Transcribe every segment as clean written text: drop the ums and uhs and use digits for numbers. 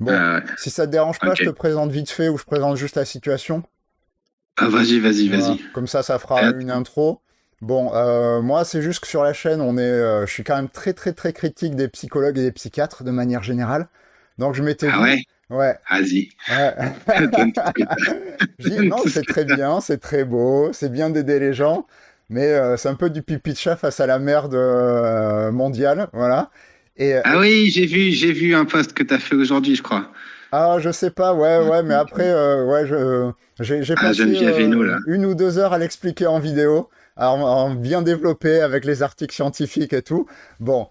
Bon, Euh, si ça te dérange pas, je ok. te présente vite fait ou je présente juste la situation. Ah, vas-y, vas-y, Voilà. vas-y. Comme ça fera Euh, une intro. Bon, moi, c'est juste que sur la chaîne, je suis quand même très, très, très critique des psychologues et des psychiatres de manière générale. Donc, je m'étais ah dit, ouais? ouais, Vas-y. ouais. Donne tout ce que t'as. Je dis, Donne non, tout ce c'est que très t'as. bien, c'est très beau, c'est bien d'aider les gens, mais c'est un peu du pipi de chat face à la merde mondiale, voilà. Ah oui, j'ai vu un post que t'as fait aujourd'hui, je crois. Ah, je sais pas, ouais, ouais, mais après, ouais, j'ai Ah, passé Geneviève Hainaut, là. 1 ou 2 heures à l'expliquer en vidéo, en bien développé avec les articles scientifiques et tout. Bon,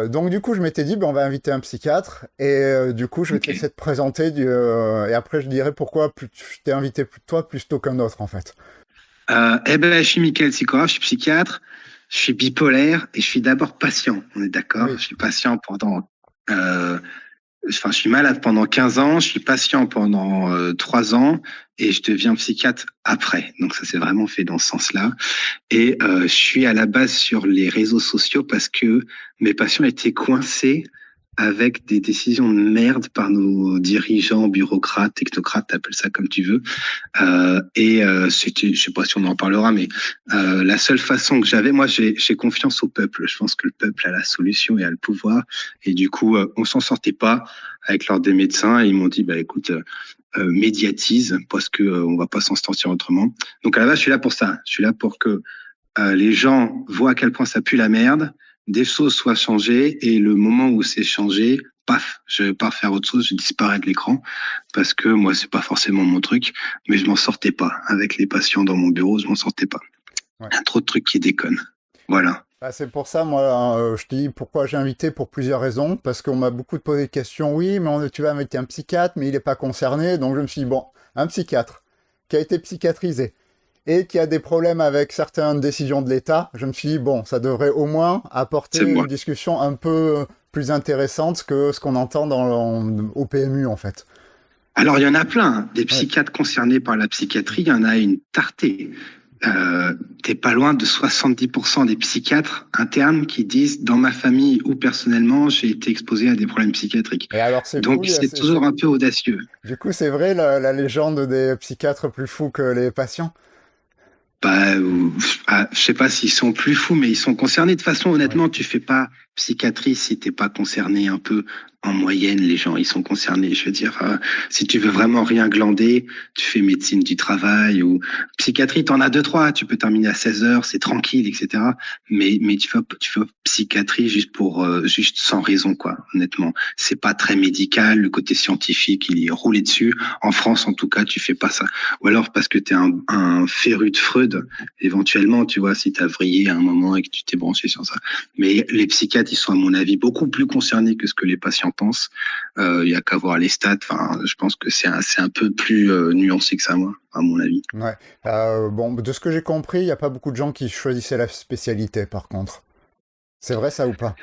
donc du coup, je m'étais dit, ben, on va inviter un psychiatre, et du coup, je vais te Ok. laisser te présenter, et après, je dirai pourquoi je t'ai invité toi plutôt qu'un autre, en fait. Eh ben, je suis Mickaël Sikora, je suis psychiatre, je suis bipolaire et je suis d'abord patient. On est d'accord? Oui, Je suis patient pendant. euh, Enfin, je suis malade pendant 15 ans, je suis patient pendant 3 ans et je deviens psychiatre après. Donc, ça s'est vraiment fait dans ce sens-là. Et je suis à la base sur les réseaux sociaux parce que mes patients étaient coincés avec des décisions de merde par nos dirigeants, bureaucrates, technocrates, appelle ça comme tu veux. C'était, je sais pas si on en parlera, mais la seule façon que j'avais, moi, j'ai confiance au peuple. Je pense que le peuple a la solution et a le pouvoir. Et du coup, on s'en sortait pas avec l'ordre des médecins. Et ils m'ont dit, bah écoute, médiatise parce que on va pas s'en sortir autrement. Donc à la base, je suis là pour ça. Je suis là pour que les gens voient à quel point ça pue la merde, des choses soient changées, et le moment où c'est changé, paf, je pars faire autre chose, je disparais de l'écran, parce que moi, c'est pas forcément mon truc, mais je m'en sortais pas. Avec les patients dans mon bureau, je m'en sortais pas. ouais. Il y a trop de trucs qui déconnent. Voilà. Bah, c'est pour ça, moi, je te dis pourquoi j'ai invité pour plusieurs raisons. Parce qu'on m'a beaucoup posé de questions. Oui, mais tu vas inviter un psychiatre, mais il n'est pas concerné. Donc je me suis dit, bon, un psychiatre qui a été psychiatrisé et qui a des problèmes avec certaines décisions de l'État, je me suis dit, bon, ça devrait au moins C'est apporter moi. une discussion un peu plus intéressante que ce qu'on entend au PMU, en fait. Alors, il y en a plein, hein. Des Ouais. psychiatres concernés par la psychiatrie, il y en a une tartée. T'es pas loin de 70% des psychiatres internes qui disent dans ma famille ou personnellement, j'ai été exposé à des problèmes psychiatriques. Et alors, c'est Donc, fou, c'est toujours un peu audacieux. du coup, c'est vrai la légende des psychiatres plus fous que les patients. Bah, je sais pas s'ils sont plus fous, mais ils sont concernés. De toute façon, Ouais. honnêtement, tu fais pas psychiatrie si t'es pas concerné un peu. En moyenne, les gens, ils sont concernés. Je veux dire, si tu veux vraiment rien glander, tu fais médecine du travail ou psychiatrie, t'en as deux, trois. Tu peux terminer à 16 heures, c'est tranquille, etc. Mais tu fais psychiatrie juste juste sans raison, quoi. Honnêtement, c'est pas très médical. Le côté scientifique, il est roulé dessus. En France, en tout cas, tu fais pas ça. Ou alors parce que tu es un féru de Freud, éventuellement, tu vois, si tu as vrillé à un moment et que tu t'es branché sur ça. Mais les psychiatres, ils sont, à mon avis, beaucoup plus concernés que ce que les patients pensent. Il y a qu'à voir les stats. Enfin, je pense que c'est un peu plus nuancé que ça, moi, à mon avis. Ouais. Bon, de ce que j'ai compris, il n'y a pas beaucoup de gens qui choisissaient la spécialité, par contre. C'est vrai ça ou pas?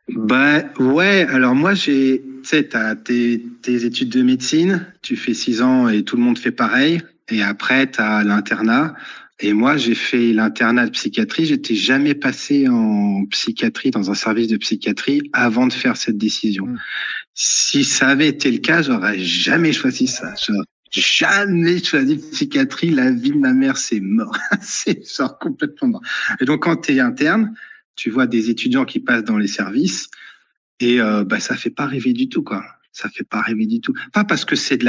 Bah ouais, alors moi tu sais, t'as tes études de médecine, tu fais 6 ans et tout le monde fait pareil, et après t'as l'internat. Et moi j'ai fait l'internat de psychiatrie, j'étais jamais passé en psychiatrie dans un service de psychiatrie avant de faire cette décision. Hmm. Si ça avait été le cas, j'aurais jamais choisi ça. J'aurais jamais choisi psychiatrie, la vie de ma mère c'est mort, c'est genre complètement mort. Et donc quand t'es interne, tu vois des étudiants qui passent dans les services. Et bah, ça fait pas rêver du tout, quoi. Ça fait pas rêver du tout. Pas parce que c'est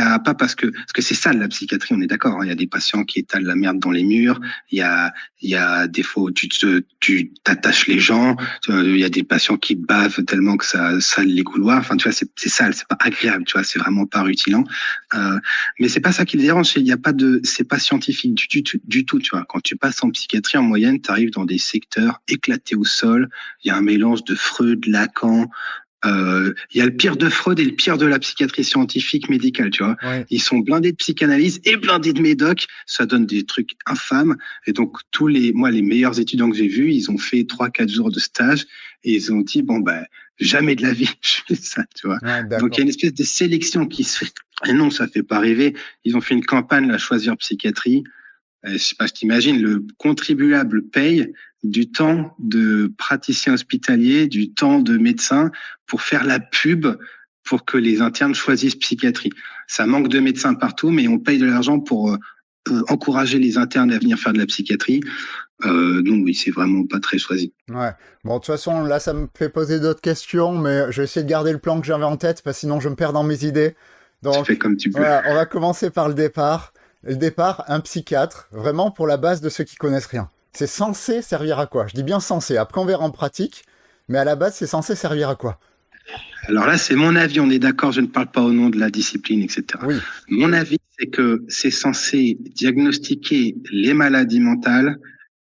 ça de la psychiatrie, on est d'accord, hein. Il y a des patients qui étalent la merde dans les murs. Il y a des fois où tu t'attaches les gens. Il y a des patients qui bavent tellement que ça sale les couloirs. Enfin, tu vois, c'est sale, c'est pas agréable, tu vois, c'est vraiment pas rutilant. Euh, mais c'est pas ça qui les dérange. Il y a pas de, c'est pas scientifique du tout, tu vois. Quand tu passes en psychiatrie, en moyenne, tu arrives dans des secteurs éclatés au sol. Il y a un mélange de Freud, Lacan. Il y a le pire de Freud et le pire de la psychiatrie scientifique médicale, tu vois. Oui. Ils sont blindés de psychanalyse et blindés de médoc. Ça donne des trucs infâmes. Et donc, moi, les meilleurs étudiants que j'ai vus, ils ont fait 3, 4 jours de stage et ils ont dit, bon, ben, jamais de la vie, je fais ça, tu vois. Ouais, Donc, il y a d'accord. une espèce de sélection qui se fait. Et non, ça fait pas rêver. Ils ont fait une campagne, la Choisir Psychiatrie. Je sais pas, je t'imagine, le contribuable paye du temps de praticien hospitalier, du temps de médecin pour faire la pub pour que les internes choisissent psychiatrie. Ça manque de médecins partout, mais on paye de l'argent pour encourager les internes à venir faire de la psychiatrie. Donc oui, c'est vraiment pas très choisi. Ouais. Bon, de toute façon, là, ça me fait poser d'autres questions, mais je vais essayer de garder le plan que j'avais en tête, parce que sinon je me perds dans mes idées. Tu fais Donc, comme tu peux. voilà, on va commencer par le départ. Le départ, un psychiatre, vraiment pour la base de ceux qui connaissent rien. C'est censé servir à quoi? Je dis bien censé. Après, on verra en pratique, mais à la base, c'est censé servir à quoi? Alors là, c'est mon avis, on est d'accord, je ne parle pas au nom de la discipline, etc. Oui. Mon avis, c'est que c'est censé diagnostiquer les maladies mentales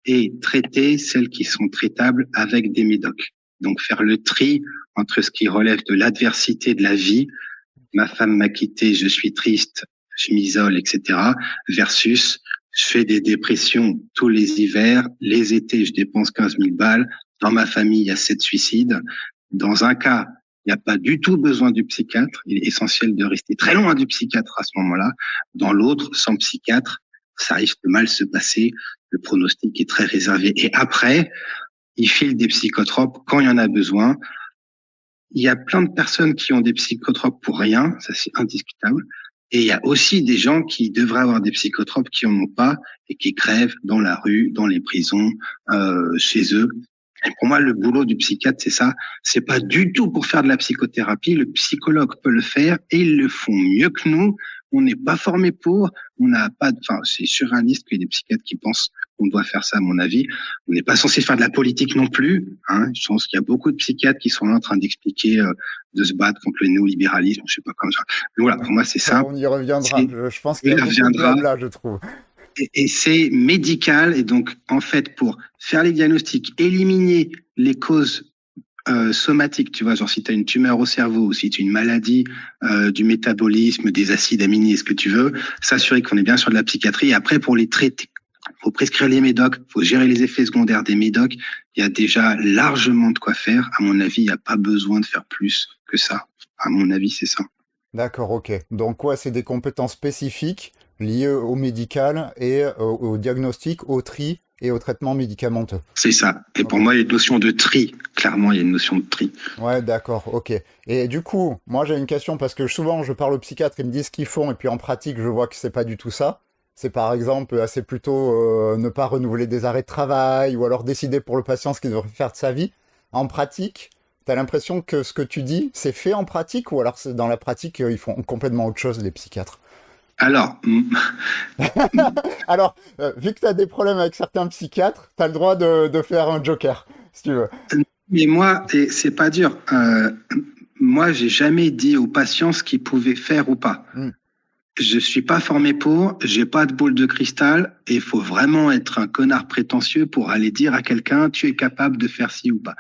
et traiter celles qui sont traitables avec des médocs. Donc faire le tri entre ce qui relève de l'adversité de la vie, ma femme m'a quitté, je suis triste, je m'isole, etc., versus je fais des dépressions tous les hivers, les étés, je dépense 15 000 balles, dans ma famille, il y a 7 suicides. Dans un cas, il n'y a pas du tout besoin du psychiatre. Il est essentiel de rester très loin du psychiatre à ce moment-là. Dans l'autre, sans psychiatre, ça risque de mal se passer. Le pronostic est très réservé. Et après, il file des psychotropes quand il y en a besoin. Il y a plein de personnes qui ont des psychotropes pour rien, ça c'est indiscutable. Et il y a aussi des gens qui devraient avoir des psychotropes qui en ont pas et qui crèvent dans la rue, dans les prisons, chez eux. Et pour moi, le boulot du psychiatre, c'est ça. C'est pas du tout pour faire de la psychothérapie. Le psychologue peut le faire et ils le font mieux que nous. On n'est pas formé pour. On n'a pas. Enfin, c'est surréaliste qu'il y ait des psychiatres qui pensent qu'on doit faire ça, à mon avis. On n'est pas censé faire de la politique non plus. Hein. Je pense qu'il y a beaucoup de psychiatres qui sont là en train d'expliquer, de se battre contre le néolibéralisme. Je sais pas comment ça. Mais voilà, pour moi, c'est ça. On y reviendra. Je pense qu'il y a beaucoup de blabla, je trouve. Et c'est médical. Et donc, en fait, pour faire les diagnostics, éliminer les causes somatiques, tu vois, genre si tu as une tumeur au cerveau, ou si tu as une maladie du métabolisme, des acides aminés, ce que tu veux, s'assurer qu'on est bien sur de la psychiatrie. Et après, pour les traiter, faut prescrire les médocs, faut gérer les effets secondaires des médocs. Il y a déjà largement de quoi faire. À mon avis, il n'y a pas besoin de faire plus que ça. À mon avis, c'est ça. D'accord, ok. Donc, ouais, c'est des compétences spécifiques liées au médical et au diagnostic, au tri et au traitement médicamenteux. C'est ça. Et pour moi, il y a une notion de tri. Clairement, il y a une notion de tri. Ouais, d'accord, ok. Et du coup, moi j'ai une question parce que souvent je parle aux psychiatres, ils me disent ce qu'ils font et puis en pratique je vois que c'est pas du tout ça. C'est par exemple, c'est plutôt ne pas renouveler des arrêts de travail ou alors décider pour le patient ce qu'il devrait faire de sa vie. En pratique, t'as l'impression que ce que tu dis, c'est fait en pratique ou alors dans la pratique, ils font complètement autre chose, les psychiatres? Alors, Alors, vu que tu as des problèmes avec certains psychiatres, tu as le droit de faire un joker, si tu veux. mais moi, et c'est pas dur. Moi, j'ai jamais dit aux patients ce qu'ils pouvaient faire ou pas. Hmm. Je suis pas formé pour, j'ai pas de boule de cristal, et il faut vraiment être un connard prétentieux pour aller dire à quelqu'un tu es capable de faire ci ou pas.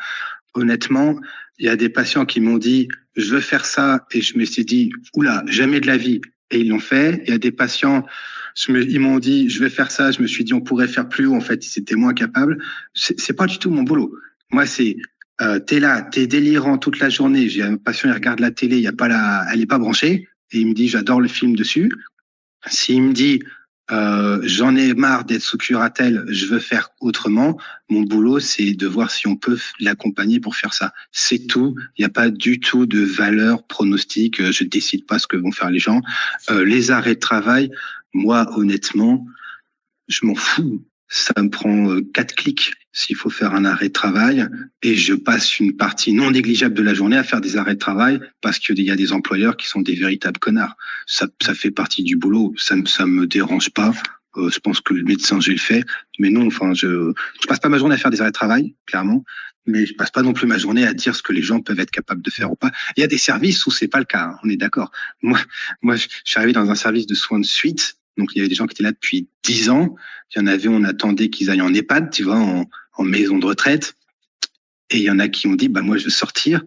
Honnêtement, il y a des patients qui m'ont dit je veux faire ça, et je me suis dit oula, jamais de la vie, et ils l'ont fait. Il y a des patients, ils m'ont dit je vais faire ça, je me suis dit on pourrait faire plus haut, en fait ils étaient moins capables. C'est pas du tout mon boulot. Moi c'est t'es là, t'es délirant toute la journée. J'ai un patient, il regarde la télé, il y a pas elle est pas branchée, et il me dit j'adore le film dessus. S'il me dit j'en ai marre d'être sous curatelle, je veux faire autrement, mon boulot c'est de voir si on peut l'accompagner pour faire ça. C'est tout. Il n'y a pas du tout de valeur pronostique. Je décide pas ce que vont faire les gens. Les arrêts de travail, moi honnêtement, je m'en fous. Ça me prend 4 clics s'il faut faire un arrêt de travail, et je passe une partie non négligeable de la journée à faire des arrêts de travail parce qu'il y a des employeurs qui sont des véritables connards. Ça fait partie du boulot. Ça me dérange pas. Je pense que le médecin, j'ai le fait. Mais non, enfin, je passe pas ma journée à faire des arrêts de travail, clairement. Mais je passe pas non plus ma journée à dire ce que les gens peuvent être capables de faire ou pas. Il y a des services où c'est pas le cas. Hein, on est d'accord. Moi, je suis arrivé dans un service de soins de suite. Donc, il y avait des gens qui étaient là depuis 10 ans. Il y en avait, on attendait qu'ils aillent en EHPAD, tu vois, en maison de retraite. Et il y en a qui ont dit, bah, moi, je veux sortir.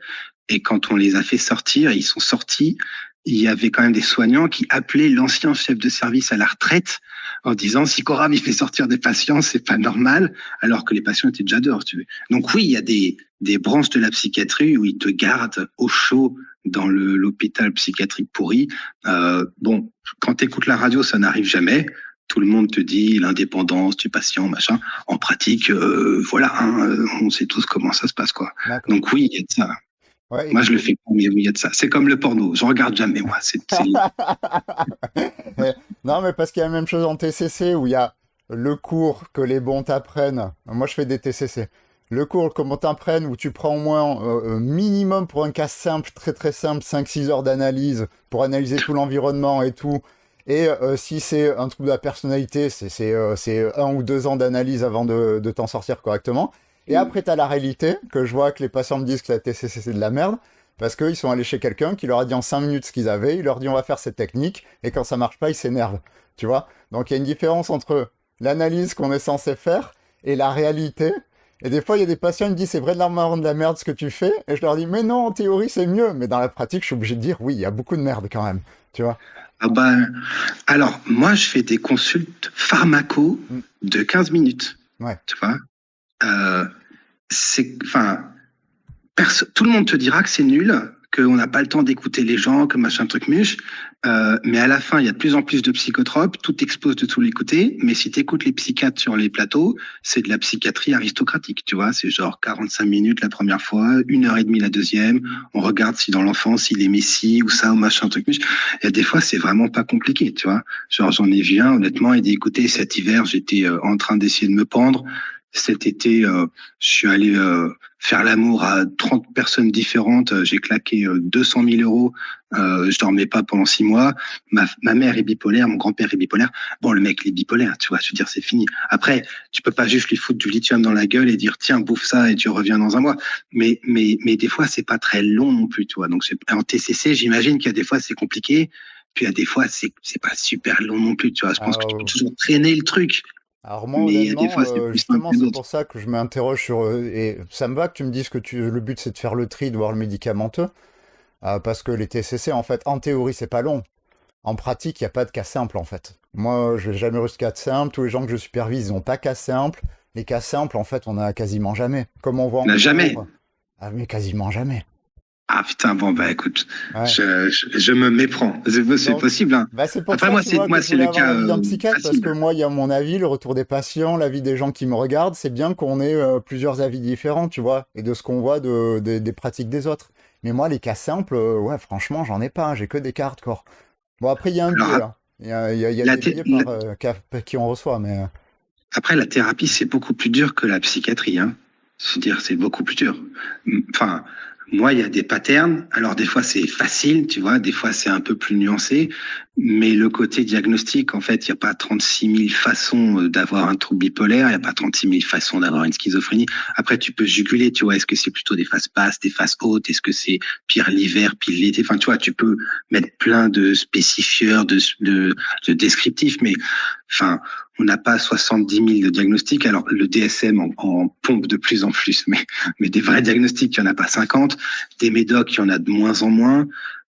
Et quand on les a fait sortir, ils sont sortis. Il y avait quand même des soignants qui appelaient l'ancien chef de service à la retraite en disant, si Coram, il fait sortir des patients, c'est pas normal, alors que les patients étaient déjà dehors, tu veux. Donc oui, il y a des branches de la psychiatrie où ils te gardent au chaud dans l'hôpital psychiatrique pourri. Bon, quand tu écoutes la radio, ça n'arrive jamais. Tout le monde te dit l'indépendance du patient, machin. En pratique, voilà, hein, on sait tous comment ça se passe, quoi. D'accord. Donc oui, il y a de ça. Ouais, Moi, je le fais pas, mais oui, il y a de ça. C'est comme le porno. Je regarde jamais, moi. Eh, non, mais parce qu'il y a la même chose en TCC où il y a le cours que les bons t'apprennent. Moi, je fais des TCC. Le cours que on t'apprenne où tu prends au moins minimum pour un cas simple, très très simple, 5-6 heures d'analyse pour analyser tout l'environnement et tout. Et si c'est un trouble de la personnalité, c'est 1 ou 2 ans d'analyse avant de t'en sortir correctement. Et après, tu as la réalité, que je vois que les patients me disent que la TCC c'est de la merde. Parce qu'ils sont allés chez quelqu'un qui leur a dit en 5 minutes ce qu'ils avaient, il leur dit on va faire cette technique, et quand ça marche pas, ils s'énervent. Tu vois. Donc il y a une différence entre l'analyse qu'on est censé faire et la réalité. Et des fois, il y a des patients qui me disent c'est vraiment de la merde ce que tu fais, et je leur dis mais non, en théorie c'est mieux, mais dans la pratique, je suis obligé de dire oui, il y a beaucoup de merde quand même. Tu vois. Ah ben, alors, moi, je fais des consultes pharmaco Mm. de 15 minutes. Ouais. Tu vois. Euh, enfin, tout le monde te dira que c'est nul, qu'on n'a pas le temps d'écouter les gens, que machin truc muche. Mais à la fin, il y a de plus en plus de psychotropes, tout explose de tous les côtés. Mais si tu écoutes les psychiatres sur les plateaux, c'est de la psychiatrie aristocratique, tu vois. C'est genre 45 minutes la première fois, 1 heure et demie la deuxième. On regarde si dans l'enfance, il est messie ou ça, ou machin truc muche. Et des fois, c'est vraiment pas compliqué, tu vois. Genre, j'en ai vu un, honnêtement, et dit, écoutez, cet hiver, j'étais en train d'essayer de me pendre. Cet été, je suis allé faire l'amour à 30 personnes différentes. J'ai claqué 200 000 euros. Je dormais pas pendant 6 mois. Ma mère est bipolaire, mon grand-père est bipolaire. Bon, le mec, il est bipolaire, tu vois. Je veux dire, c'est fini. Après, tu peux pas juste lui foutre du lithium dans la gueule et dire tiens, bouffe ça et tu reviens dans un mois. Mais des fois, c'est pas très long non plus, tu vois. Donc, en TCC, j'imagine qu'il y a des fois, c'est compliqué. Puis, il y a des fois, c'est pas super long non plus, tu vois. Je pense que tu peux Alors, toujours traîner le truc. alors moi, Mais il y a des honnêtement, fois, c'est plus simple justement, que c'est d'autres. pour ça que je m'interroge sur... et ça me va que tu me dises que le but c'est de faire le tri, de voir le médicamenteux. Parce que les TCC, en fait, en théorie, c'est pas long. En pratique, il n'y a pas de cas simple, en fait. Moi, je n'ai jamais reçu de cas simple. Tous les gens que je supervise, ils n'ont pas cas simple. Les cas simples, en fait, on a quasiment jamais. Comme on voit On en n'a jamais. cours, ah, mais quasiment jamais. Ah putain, bon, bah écoute, Ouais. je me méprends. C'est Donc, possible, hein. bah, c'est pour Après, ça, tu vois, que moi, je c'est voulais le avoir cas l'avis d'un psychiatre, parce facile. que moi, il y a mon avis, le retour des patients, l'avis des gens qui me regardent. C'est bien qu'on ait plusieurs avis différents, tu vois, et de ce qu'on voit des pratiques des autres. Mais moi, les cas simples, ouais, franchement, j'en ai pas. J'ai que des cas hardcore. Bon, après, il y a un biais, Alors, hein. Il y a la des thé- biais la- qui on reçoit, mais... après, la thérapie, c'est beaucoup plus dur que la psychiatrie, hein. C'est-à-dire, c'est beaucoup plus dur. Enfin, moi, il y a des patterns. Alors, des fois, c'est facile, tu vois. Des fois, c'est un peu plus nuancé. Mais le côté diagnostic, en fait, il n'y a pas 36 000 façons d'avoir un trouble bipolaire. Il n'y a pas 36 000 façons d'avoir une schizophrénie. Après, tu peux juguler, tu vois. Est-ce que c'est plutôt des phases basses, des phases hautes? Est-ce que c'est pire l'hiver, pire l'été? Enfin, tu vois, tu peux mettre plein de spécifieurs, de descriptifs. Mais, enfin, on n'a pas 70 000 de diagnostics. Alors, le DSM en pompe de plus en plus, mais des vrais diagnostics, il n'y en a pas 50. Des médocs, il y en a de moins en moins.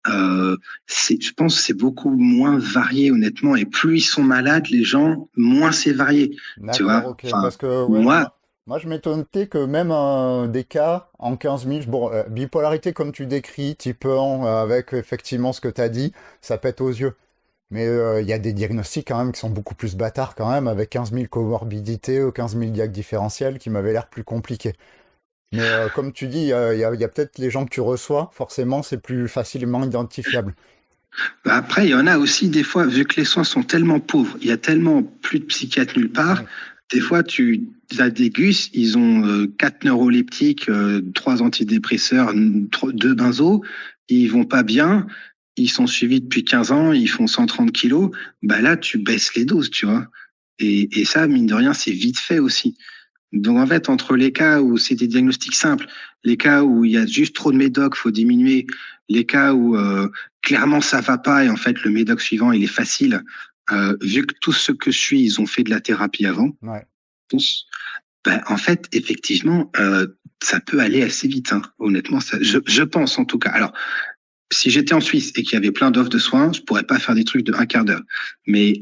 Je pense que c'est beaucoup moins varié, honnêtement. Et plus ils sont malades, les gens, moins c'est varié. Tu D'accord, vois, ok. enfin, Parce que, ouais, moi, moi je m'étonnais que même des cas en 15 000, bon, bipolarité comme tu décris, type 1, avec effectivement ce que tu as dit, ça pète aux yeux. Mais il y a des diagnostics quand même qui sont beaucoup plus bâtards quand même, avec 15 000 comorbidités ou 15 000 diacs différentiels qui m'avaient l'air plus compliqués. Mais comme tu dis, il y a peut-être les gens que tu reçois, forcément c'est plus facilement identifiable. après, il y en a aussi des fois, vu que les soins sont tellement pauvres, il y a tellement plus de psychiatres nulle part. Oui, Des fois, tu as des gus, ils ont 4 neuroleptiques, 3 antidépresseurs, 2 benzos, ils vont pas bien, ils sont suivis depuis 15 ans, ils font 130 kilos. Bah là, tu baisses les doses, tu vois. Et ça, mine de rien, c'est vite fait aussi. Donc en fait, entre les cas où c'est des diagnostics simples, les cas où il y a juste trop de médocs, faut diminuer, les cas où clairement ça va pas et en fait le médoc suivant il est facile, vu que tous ceux que je suis, ils ont fait de la thérapie avant, ouais. tous, ben, en fait effectivement ça peut aller assez vite, hein. Honnêtement, je pense en tout cas. Alors si j'étais en Suisse et qu'il y avait plein d'offres de soins, je pourrais pas faire des trucs de un quart d'heure. Mais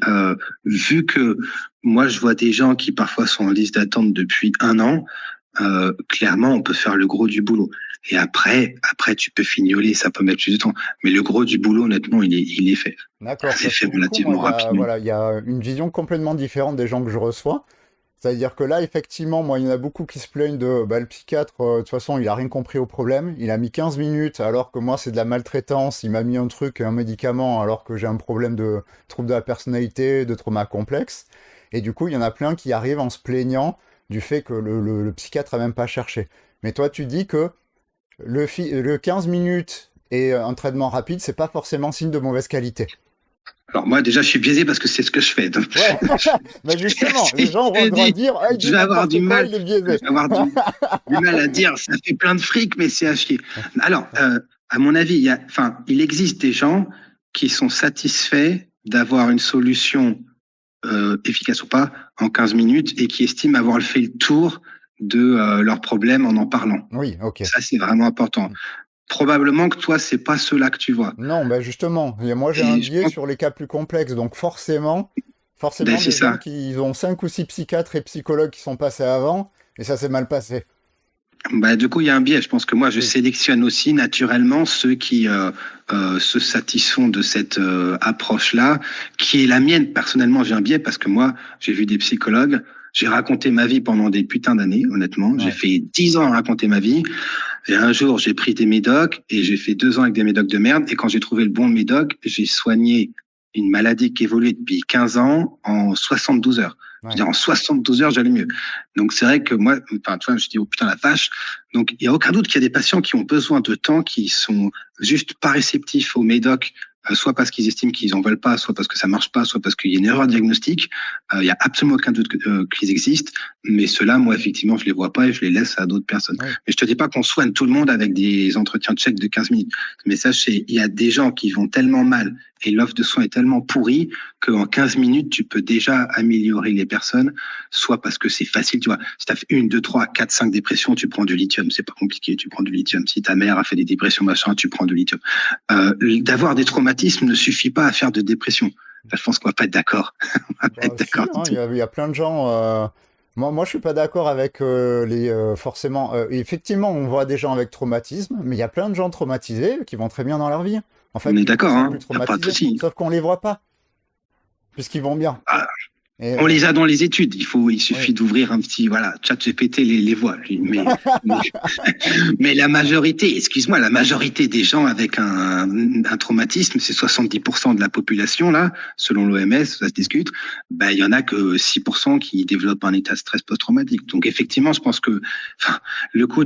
vu que moi, je vois des gens qui parfois sont en liste d'attente depuis 1 an, clairement, on peut faire le gros du boulot. Et après, tu peux fignoler, ça peut mettre plus de temps. Mais le gros du boulot, honnêtement, il est fait. D'accord, C'est parce fait que du coup, moi, relativement rapidement. voilà, il y a une vision complètement différente des gens que je reçois. C'est-à-dire que là, effectivement, moi, il y en a beaucoup qui se plaignent de bah, le psychiatre, de toute façon, il a rien compris au problème. Il a mis 15 minutes, alors que moi, c'est de la maltraitance. Il m'a mis un truc, un médicament, alors que j'ai un problème de trouble de la personnalité, de trauma complexe. Et du coup, il y en a plein qui arrivent en se plaignant du fait que le psychiatre a même pas cherché. Mais toi, tu dis que le 15 minutes et un traitement rapide, c'est pas forcément signe de mauvaise qualité. Alors moi déjà je suis biaisé parce que c'est ce que je fais. Donc, Ouais, mais justement, les gens je vont dis, dire, ah, il je dit vais avoir du n'importe quoi, mal, il est je vais biaisé. avoir du mal à dire ça fait plein de fric, mais c'est à chier. Alors, à mon avis, il existe des gens qui sont satisfaits d'avoir une solution efficace ou pas en 15 minutes et qui estiment avoir fait le tour de leurs problèmes en parlant. Oui, ok. Ça, c'est vraiment important. Probablement que toi, c'est pas cela que tu vois. Non, ben justement, et moi j'ai un Et je biais pense, sur les cas plus complexes, donc ben, forcément c'est des gens ça. qui ils ont 5 ou 6 psychiatres et psychologues qui sont passés avant, et ça s'est mal passé. Bah, du coup, il y a un biais. Je pense que moi, je Oui, sélectionne aussi naturellement ceux qui se satisfont de cette approche-là, qui est la mienne. Personnellement, j'ai un biais parce que moi, j'ai vu des psychologues. J'ai raconté ma vie pendant des putains d'années, honnêtement. J'ai ouais, fait 10 ans à raconter ma vie. Et un jour, j'ai pris des médocs et j'ai fait 2 ans avec des médocs de merde. Et quand j'ai trouvé le bon médoc, j'ai soigné une maladie qui évoluait depuis 15 ans en 72 heures. Je veux ouais. dire, en 72 heures, j'allais mieux. Donc, c'est vrai que moi, enfin, tu vois, je dis, oh putain, la vache. Donc, il n'y a aucun doute qu'il y a des patients qui ont besoin de temps, qui sont juste pas réceptifs au médoc, soit parce qu'ils estiment qu'ils en veulent pas, soit parce que ça marche pas, soit parce qu'il y a une erreur diagnostique. Il y a absolument aucun doute qu'ils existent. Mais ceux-là, moi, effectivement, je les vois pas et je les laisse à d'autres personnes. Oui. Mais je te dis pas qu'on soigne tout le monde avec des entretiens de check de 15 minutes. Mais sachez, il y a des gens qui vont tellement mal et l'offre de soins est tellement pourrie qu'en 15 minutes, tu peux déjà améliorer les personnes, soit parce que c'est facile, tu vois. Si tu as fait 1, 2, 3, 4, 5 dépressions, tu prends du lithium, c'est pas compliqué, tu prends du lithium. Si ta mère a fait des dépressions, machin, tu prends du lithium. D'avoir des traumatismes ne suffit pas à faire de dépression. Là, je pense qu'on va pas être d'accord. On va pas Bah être si, d'accord du hein, tout. il y a plein de gens. Moi, je suis pas d'accord avec les forcément. Effectivement, on voit des gens avec traumatisme, mais il y a plein de gens traumatisés qui vont très bien dans leur vie. En On fait, est du coup, ils d'accord, sont hein. plus Y a pas de traumatisés, souci. sauf qu'on les voit pas, puisqu'ils vont bien. Ah, Et on les a dans les études. Il oui. suffit d'ouvrir un petit, voilà, ChatGPT les voit. Mais, mais la majorité, excuse-moi, la majorité des gens avec un traumatisme, c'est 70% de la population, là, selon l'OMS, ça se discute. Ben, il y en a que 6% qui développent un état de stress post-traumatique. Donc, effectivement, je pense que, enfin, le coup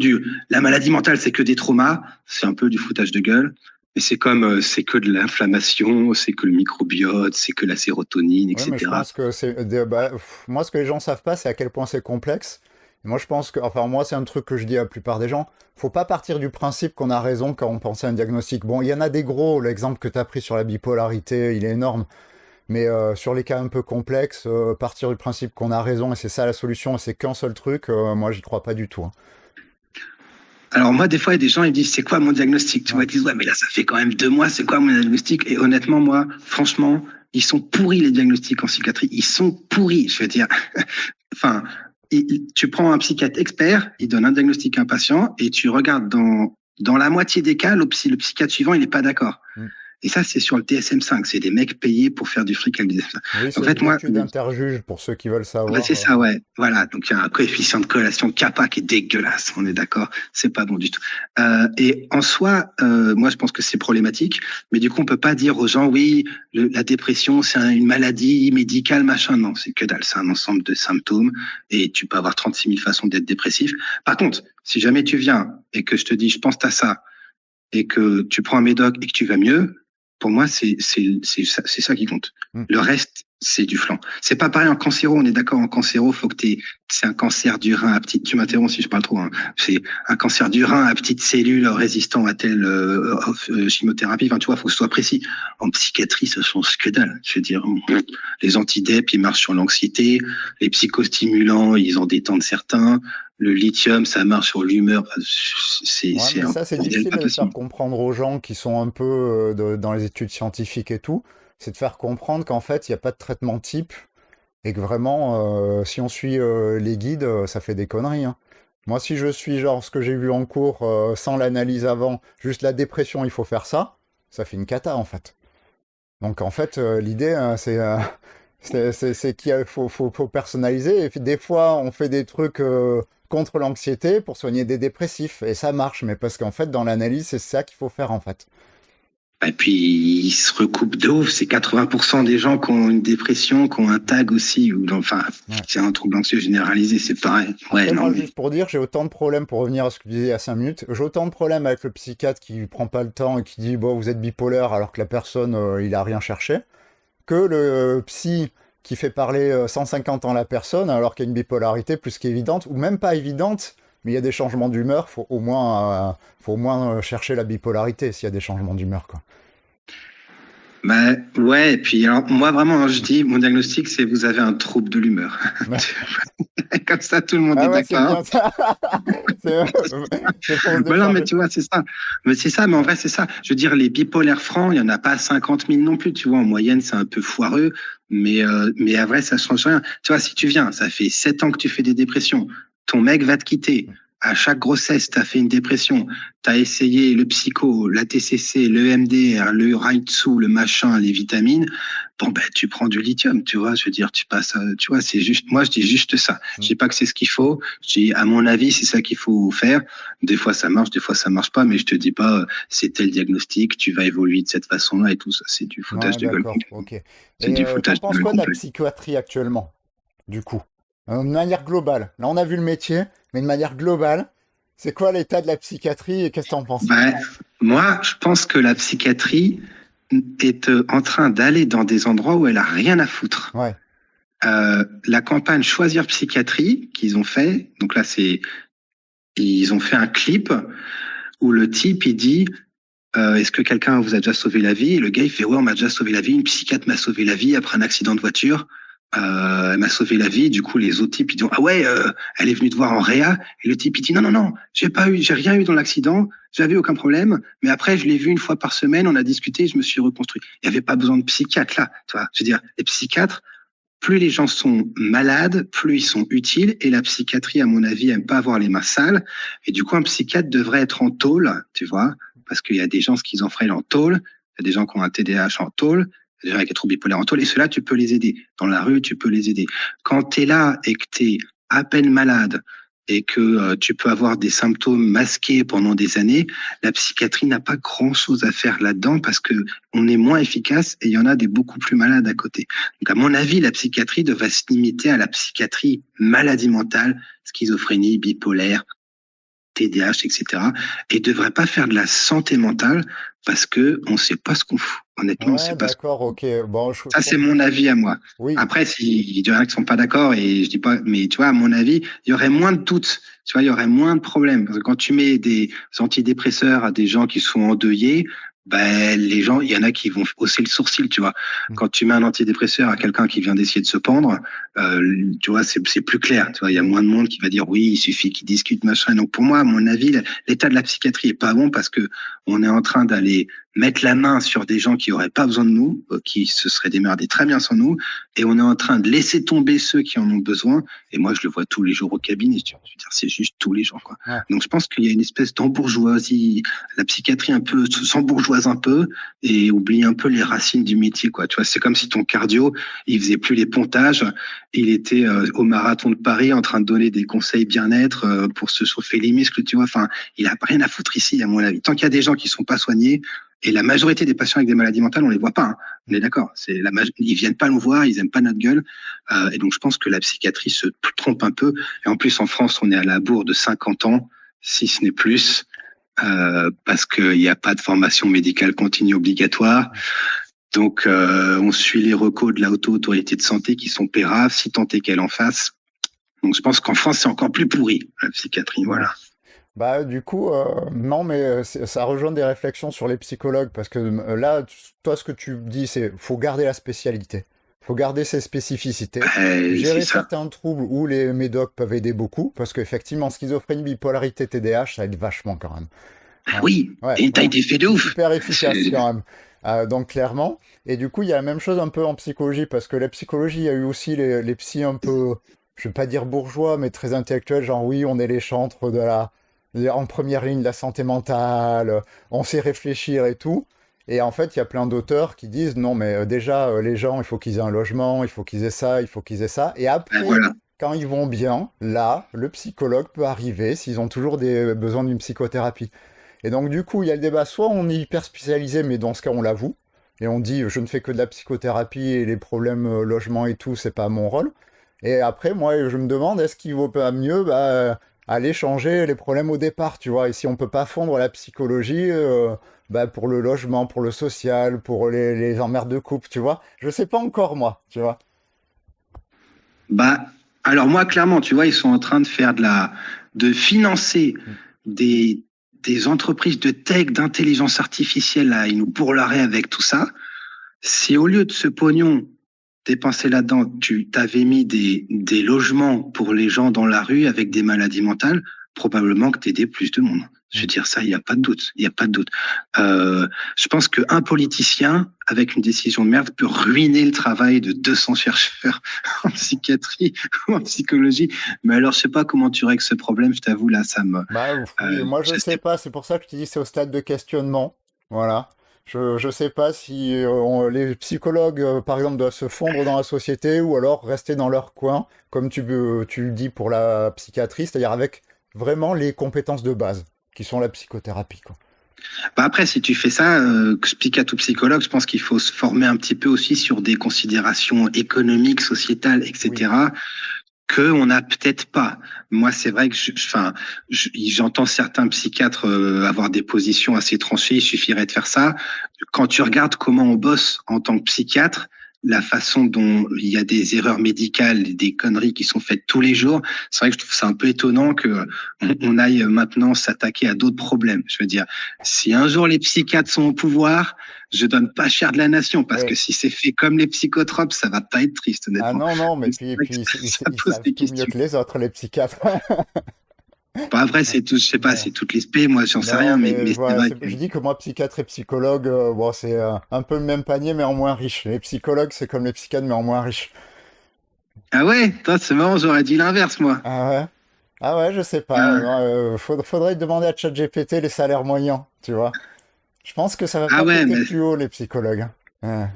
la maladie mentale, c'est que des traumas. C'est un peu du foutage de gueule. Mais c'est comme, c'est que de l'inflammation, c'est que le microbiote, c'est que la sérotonine, Ouais, mais je etc. pense que moi, ce que les gens savent pas, c'est à quel point c'est complexe. Et moi, je pense que, enfin, moi, c'est un truc que je dis à la plupart des gens. Faut pas partir du principe qu'on a raison quand on pense à un diagnostic. Bon, il y en a des gros. L'exemple que tu as pris sur la bipolarité, il est énorme. Mais sur les cas un peu complexes, partir du principe qu'on a raison et c'est ça la solution et c'est qu'un seul truc, moi, j'y crois pas du tout, hein. Alors moi, des fois, il y a des gens, ils me disent, c'est quoi mon diagnostic? Tu vois, Ouais. ils disent, ouais, mais là, ça fait quand même 2 mois, c'est quoi mon diagnostic? Et honnêtement, moi, franchement, ils sont pourris, les diagnostics en psychiatrie. Ils sont pourris, je veux dire. Enfin, tu prends un psychiatre expert, il donne un diagnostic à un patient, et tu regardes dans la moitié des cas, le psychiatre suivant, il n'est pas d'accord. Mm. Et ça, c'est sur le DSM-5. C'est des mecs payés pour faire du fric avec le DSM-5. Oui, En c'est fait, les moi, études interjuges pour ceux qui veulent ouais, savoir. c'est ça, ouais. Voilà. Donc, il y a un coefficient de corrélation kappa qui est dégueulasse. On est d'accord. C'est pas bon du tout. Et en soi, moi, je pense que c'est problématique. Mais du coup, on peut pas dire aux gens, oui, la dépression, c'est une maladie médicale, machin. Non, c'est que dalle. C'est un ensemble de symptômes et tu peux avoir 36 000 façons d'être dépressif. Par contre, si jamais tu viens et que je te dis, je pense à ça et que tu prends un médoc et que tu vas mieux, pour moi, c'est ça qui compte. Mm. Le reste, c'est du flanc. C'est pas pareil en cancéro, on est d'accord, en cancéro, faut que c'est un cancer du rein à petite, tu m'interromps si je parle trop, hein. C'est un cancer du rein à petites cellules résistant à telle chimiothérapie, enfin, tu vois, faut que ce soit précis. En psychiatrie, ça change que dalle. Je veux dire, les antidep, ils marchent sur l'anxiété, les psychostimulants, ils en détendent certains, le lithium, ça marche sur l'humeur, Ouais, c'est mais un ça, c'est bordel difficile pas de le possible. faire comprendre aux gens qui sont un peu dans les études scientifiques et tout. C'est de faire comprendre qu'en fait, il n'y a pas de traitement type et que vraiment, si on suit les guides, ça fait des conneries, hein. Moi, si je suis genre ce que j'ai vu en cours sans l'analyse avant, juste la dépression, il faut faire ça, ça fait une cata en fait. Donc en fait, l'idée, c'est C'est qu'il faut personnaliser. Et puis, des fois, on fait des trucs contre l'anxiété pour soigner des dépressifs. Et ça marche, mais parce qu'en fait, dans l'analyse, c'est ça qu'il faut faire, en fait. Et puis, ils se recoupent de ouf. C'est 80% des gens qui ont une dépression, qui ont un tag aussi, ou enfin, Ouais. c'est un trouble anxieux généralisé, c'est pareil. Ouais, Après, non, moi, mais juste pour dire, j'ai autant de problèmes, pour revenir à ce que tu disais il y a 5 minutes, j'ai autant de problèmes avec le psychiatre qui prend pas le temps et qui dit, bon, vous êtes bipolaire alors que la personne, il a rien cherché, que le psy qui fait parler 150 ans la personne alors qu'il y a une bipolarité plus qu'évidente, ou même pas évidente, mais il y a des changements d'humeur, faut au moins chercher la bipolarité s'il y a des changements d'humeur, quoi. bah, ouais, et puis alors, moi vraiment, hein, je dis, mon diagnostic, c'est vous avez un trouble de l'humeur. Comme ça, tout le monde est Ah ouais, c'est d'accord. bien ça. C'est c'est pour se Bah non, mais décharger. tu vois, c'est ça. Mais c'est ça, mais en vrai, c'est ça. Je veux dire, les bipolaires francs, il n'y en a pas 50 000 non plus, tu vois. En moyenne, c'est un peu foireux, mais à vrai, ça change rien. Tu vois, si tu viens, ça fait 7 ans que tu fais des dépressions, ton mec va te quitter. À chaque grossesse, tu as fait une dépression, tu as essayé le psycho, la TCC, le MDR, le Raitsu, le machin, les vitamines. Bon, ben, tu prends du lithium, tu vois. Je veux dire, tu passes, tu vois, c'est juste, moi, je dis juste ça. Je dis pas que c'est ce qu'il faut. Je dis, à mon avis, c'est ça qu'il faut faire. Des fois, ça marche, des fois, ça marche pas, mais je te dis pas, c'est tel diagnostic, tu vas évoluer de cette façon-là et tout ça. C'est du foutage Ouais, de gueule. d'accord, ok. C'est Et du t'en foutage de penses gueule quoi de la complet. psychiatrie actuellement, du coup? De manière globale. Là, on a vu le métier, mais de manière globale, c'est quoi l'état de la psychiatrie et qu'est-ce que t'en penses? Ben, moi, je pense que la psychiatrie est en train d'aller dans des endroits où elle a rien à foutre. Ouais, La campagne Choisir Psychiatrie qu'ils ont fait, donc là, ils ont fait un clip où le type, il dit, est-ce que quelqu'un vous a déjà sauvé la vie? Et le gars, il fait, ouais, on m'a déjà sauvé la vie. Une psychiatre m'a sauvé la vie après un accident de voiture. Elle m'a sauvé la vie. Du coup, les autres types, ils disent, ah ouais, elle est venue te voir en réa. Et le type, il dit, non, non, non, j'ai rien eu dans l'accident. J'avais aucun problème. Mais après, je l'ai vu une fois par semaine. On a discuté. Je me suis reconstruit. Il n'y avait pas besoin de psychiatre là. Tu vois, je veux dire, les psychiatres, plus les gens sont malades, plus ils sont utiles. Et la psychiatrie, à mon avis, aime pas avoir les mains sales. Et du coup, un psychiatre devrait être en tôle, tu vois, parce qu'il y a des gens schizophrènes en tôle, il y a des gens qui ont un TDAH en tôle, des gens avec un trouble bipolaire en tôle, et ceux-là, tu peux les aider. Dans la rue, tu peux les aider. Quand tu es là et que tu es à peine malade et que tu peux avoir des symptômes masqués pendant des années, la psychiatrie n'a pas grand-chose à faire là-dedans parce que on est moins efficace et il y en a des beaucoup plus malades à côté. Donc, à mon avis, la psychiatrie devrait se limiter à la psychiatrie maladie mentale, schizophrénie, bipolaire, TDAH, etc. Et devrait pas faire de la santé mentale parce que on sait pas ce qu'on fout. Honnêtement, on ouais, sait pas ce qu'on d'accord, ok. Bon, Ça, c'est mon avis à moi. oui, Après, il y en a qui sont pas d'accord et je dis pas, mais tu vois, à mon avis, il y aurait moins de doutes. Tu vois, il y aurait moins de problèmes. Parce que quand tu mets des antidépresseurs à des gens qui sont endeuillés, ben, les gens, il y en a qui vont hausser le sourcil, tu vois. Quand tu mets un antidépresseur à quelqu'un qui vient d'essayer de se pendre, tu vois, c'est plus clair. Tu vois, il y a moins de monde qui va dire oui, il suffit qu'ils discutent, machin. Donc, pour moi, à mon avis, l'état de la psychiatrie est pas bon parce que on est en train d'aller mettre la main sur des gens qui auraient pas besoin de nous, qui se seraient démerdés très bien sans nous, et on est en train de laisser tomber ceux qui en ont besoin. Et moi, je le vois tous les jours au cabinet. Je veux dire, c'est juste tous les jours, quoi. ouais. Donc, je pense qu'il y a une espèce d'embourgeoisie, la psychiatrie un peu s'embourgeoise un peu et oublie un peu les racines du métier, quoi. Tu vois, c'est comme si ton cardio, il faisait plus les pontages, il était au marathon de Paris en train de donner des conseils bien-être pour se chauffer les muscles, tu vois. Enfin, il a rien à foutre ici, à mon avis. Tant qu'il y a des gens qui sont pas soignés, et la majorité des patients avec des maladies mentales, on les voit pas. Hein. On est d'accord. Ils viennent pas nous voir, ils aiment pas notre gueule. Et donc, je pense que la psychiatrie se trompe un peu. Et en plus, en France, on est à la bourre de 50 ans, si ce n'est plus, parce qu'il n'y a pas de formation médicale continue obligatoire. Donc, on suit les recos de la haute autorité de santé qui sont péraves, si tant est qu'elle en fasse. Donc, je pense qu'en France, c'est encore plus pourri, la psychiatrie. Ouais. Voilà. Bah, du coup, non, mais ça rejoint des réflexions sur les psychologues, parce que là, toi, ce que tu dis, c'est faut garder la spécialité, faut garder ses spécificités, C'est gérer ça. certains troubles où les médocs peuvent aider beaucoup, parce qu'effectivement, schizophrénie, bipolarité, TDAH, ça aide vachement quand même. Bah Hein. oui. Ouais, Et t'as ouais, été fait de c'est ouf. super efficace C'est- quand même. Donc clairement, et du coup, il y a la même chose un peu en psychologie, parce que la psychologie, il y a eu aussi les psys un peu, je vais pas dire bourgeois, mais très intellectuels, genre oui, on est les chantres en première ligne de la santé mentale, on sait réfléchir et tout. Et en fait, il y a plein d'auteurs qui disent non, mais déjà, les gens, il faut qu'ils aient un logement, il faut qu'ils aient ça, il faut qu'ils aient ça. Et Ben après, voilà. quand ils vont bien, là, le psychologue peut arriver s'ils ont toujours besoin d'une psychothérapie. Et donc, du coup, il y a le débat, soit on est hyper spécialisé, mais dans ce cas, on l'avoue, et on dit je ne fais que de la psychothérapie et les problèmes logement et tout, c'est pas mon rôle. Et après, moi, je me demande, est-ce qu'il vaut pas mieux aller changer les problèmes au départ, tu vois? Et si on peut pas fondre la psychologie pour le logement, pour le social, pour les emmerdes de couple, tu vois? Je sais pas encore, moi, tu vois? Bah, alors moi, clairement, tu vois, ils sont en train de faire de financer des, des entreprises de tech, d'intelligence artificielle, là, ils nous bourrelaraient avec tout ça. Si au lieu de ce pognon dépensé là-dedans, tu t'avais mis des logements pour les gens dans la rue avec des maladies mentales, probablement que t'aidais plus de monde. Je veux dire ça, il n'y a pas de doute. Il n'y a pas de doute. Je pense qu'un politicien, avec une décision de merde, peut ruiner le travail de 200 chercheurs en psychiatrie ou en psychologie. Mais alors, je sais pas comment tu règles ce problème. Je t'avoue, là, ça me... Bah oui, moi je je sais sais pas, c'est pour ça que je te dis c'est au stade de questionnement. Voilà. Je sais pas si les psychologues, par exemple, doivent se fondre dans la société ou alors rester dans leur coin, comme tu le dis pour la psychiatrie, c'est-à-dire avec vraiment les compétences de base, qui sont la psychothérapie, quoi. Bah après, si tu fais ça, psychiatre ou psychologue, je pense qu'il faut se former un petit peu aussi sur des considérations économiques, sociétales, Oui. etc., que on n'a peut-être pas. Moi, c'est vrai que j'entends certains psychiatres avoir des positions assez tranchées. Il suffirait de faire ça. Quand tu regardes comment on bosse en tant que psychiatre, la façon dont il y a des erreurs médicales, des conneries qui sont faites tous les jours, c'est vrai que je trouve ça un peu étonnant que on aille maintenant s'attaquer à d'autres problèmes. Je veux dire, si un jour les psychiatres sont au pouvoir, je donne pas cher de la nation parce que Et- si c'est fait comme les psychotropes, ça va pas être triste, ah honnêtement. non, non, mais Donc, c'est puis, vrai que ça ils pose savent des tout mieux questions. que les autres, les psychiatres. Bon, après, c'est tout, je sais pas, c'est toutes les spé, moi, j'en sais Non, rien, mais mais c'est voilà, vrai que. je dis que moi, psychiatre et psychologue, bon, c'est un peu le même panier, mais en moins riche. Les psychologues, c'est comme les psychiatres, mais en moins riche. Ah ouais, toi, c'est marrant, j'aurais dit l'inverse, moi. Ah ouais? Ah ouais, je sais pas. Euh, Non, faudrait demander à ChatGPT les salaires moyens, tu vois. Je pense que ça va ah pas ouais, péter mais plus haut, les psychologues, hein.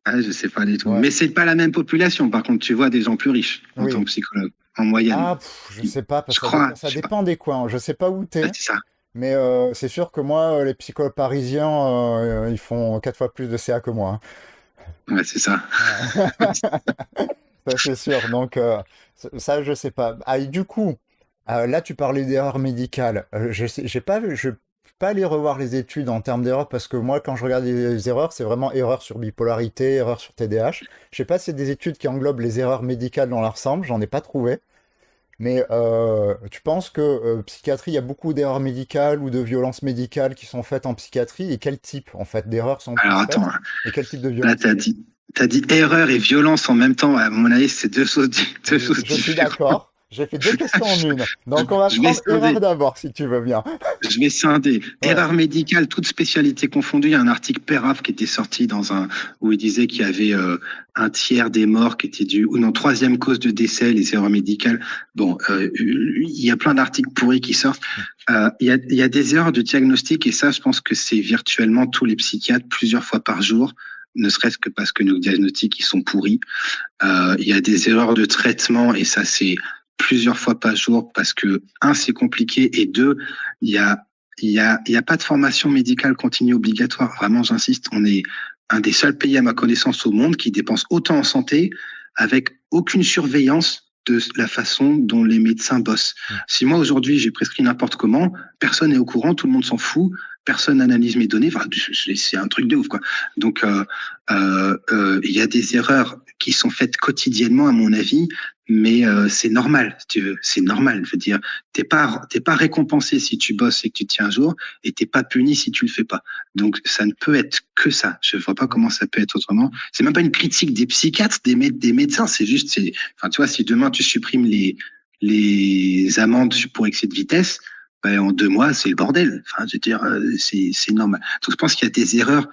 je sais pas du tout. Ouais, Mais c'est pas la même population. Par contre, tu vois des gens plus riches en tant oui. que psychologue, en moyenne. Ah, je sais pas, parce Je que crois, ça je sais pas. dépend des coins. Je sais pas où Ouais, t'es, c'est ça. mais c'est sûr que moi, les psychologues parisiens, ils font 4 fois plus de CA que moi, Ouais, c'est ça. hein. Ça, c'est sûr. Donc, ça, je sais pas. Ah, et du coup, là, tu parlais d'erreurs médicales. J'ai pas vu, je peux pas aller revoir les études en termes d'erreurs parce que moi, quand je regarde les erreurs, c'est vraiment erreurs sur bipolarité, erreurs sur TDAH. Je sais pas si c'est des études qui englobent les erreurs médicales dans l'ensemble. J'en ai pas trouvé. Mais tu penses que psychiatrie, il y a beaucoup d'erreurs médicales ou de violences médicales qui sont faites en psychiatrie et quel type, en fait, d'erreurs sont Alors plus attends, faites et quel type de là, violence? t'as dit erreur et violence en même temps. À mon avis, c'est deux choses Je suis différentes. d'accord. J'ai fait deux questions en une. Donc on va Je vais prendre erreur scinder. d'abord, si tu veux bien. Je vais scinder. Ouais. Erreur médicale, toute spécialité confondue. Il y a un article Peraf qui était sorti où il disait qu'il y avait un tiers des morts qui étaient dus, ou non, troisième cause de décès, les erreurs médicales. Bon, il y a plein d'articles pourris qui sortent. Il y a des erreurs de diagnostic et ça, je pense que c'est virtuellement tous les psychiatres plusieurs fois par jour, ne serait-ce que parce que nos diagnostics, ils sont pourris. Il y a des erreurs de traitement et ça, c'est plusieurs fois par jour parce que, un, c'est compliqué et deux, il y a, il y a pas de formation médicale continue obligatoire. Vraiment, j'insiste, on est un des seuls pays à ma connaissance au monde qui dépense autant en santé avec aucune surveillance de la façon dont les médecins bossent. Si moi aujourd'hui j'ai prescrit n'importe comment, personne n'est au courant, tout le monde s'en fout, personne n'analyse mes données, enfin, c'est un truc de ouf quoi. Donc il y a des erreurs qui sont faites quotidiennement à mon avis, mais c'est normal, si tu veux, c'est normal. Je veux dire, t'es pas récompensé si tu bosses et que tu tiens un jour, et t'es pas puni si tu le fais pas. Donc ça ne peut être que ça. Je vois pas comment ça peut être autrement. C'est même pas une critique des psychiatres, des médecins. C'est juste, enfin tu vois, si demain tu supprimes les amendes pour excès de vitesse, ben, en 2 mois c'est le bordel. Enfin je veux dire, c'est normal. Donc je pense qu'il y a des erreurs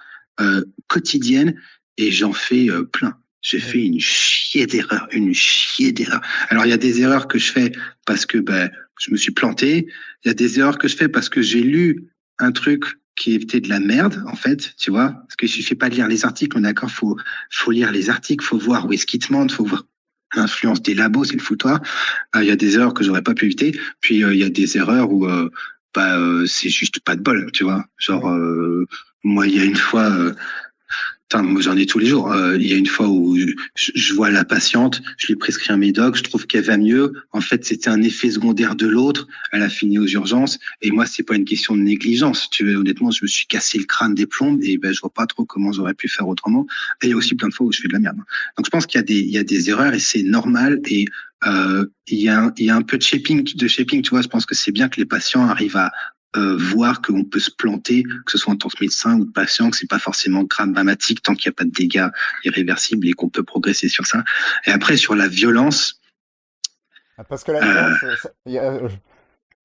quotidiennes et j'en fais plein. J'ai Oui. fait une chier d'erreurs, une chier d'erreurs. Alors, il y a des erreurs que je fais parce que ben, je me suis planté. Il y a des erreurs que je fais parce que j'ai lu un truc qui était de la merde, en fait, tu vois, parce qu'il suffit pas de lire les articles, on est d'accord, faut lire les articles, faut voir où est-ce qu'ils te mentent, faut voir l'influence des labos, c'est le foutoir. Il y a des erreurs que j'aurais pas pu éviter, puis il y a des erreurs où c'est juste pas de bol, tu vois. Genre, Oui. moi, il y a une fois, enfin, moi, j'en ai tous les jours. Il y a une fois où je vois la patiente, je lui prescris un médoc, je trouve qu'elle va mieux. En fait, c'était un effet secondaire de l'autre. Elle a fini aux urgences. Et moi, c'est pas une question de négligence. Tu veux, honnêtement, je me suis cassé le crâne des plombs et ben, je vois pas trop comment j'aurais pu faire autrement. Et il y a aussi plein de fois où je fais de la merde. Donc, je pense il y a des erreurs et c'est normal. Et il y a un peu de shaping, tu vois. Je pense que c'est bien que les patients arrivent à voir qu'on peut se planter, que ce soit en tant que médecin ou patient, que c'est pas forcément grave dramatique tant qu'il n'y a pas de dégâts irréversibles et qu'on peut progresser sur ça. Et après, sur la violence, Parce que la euh, violence,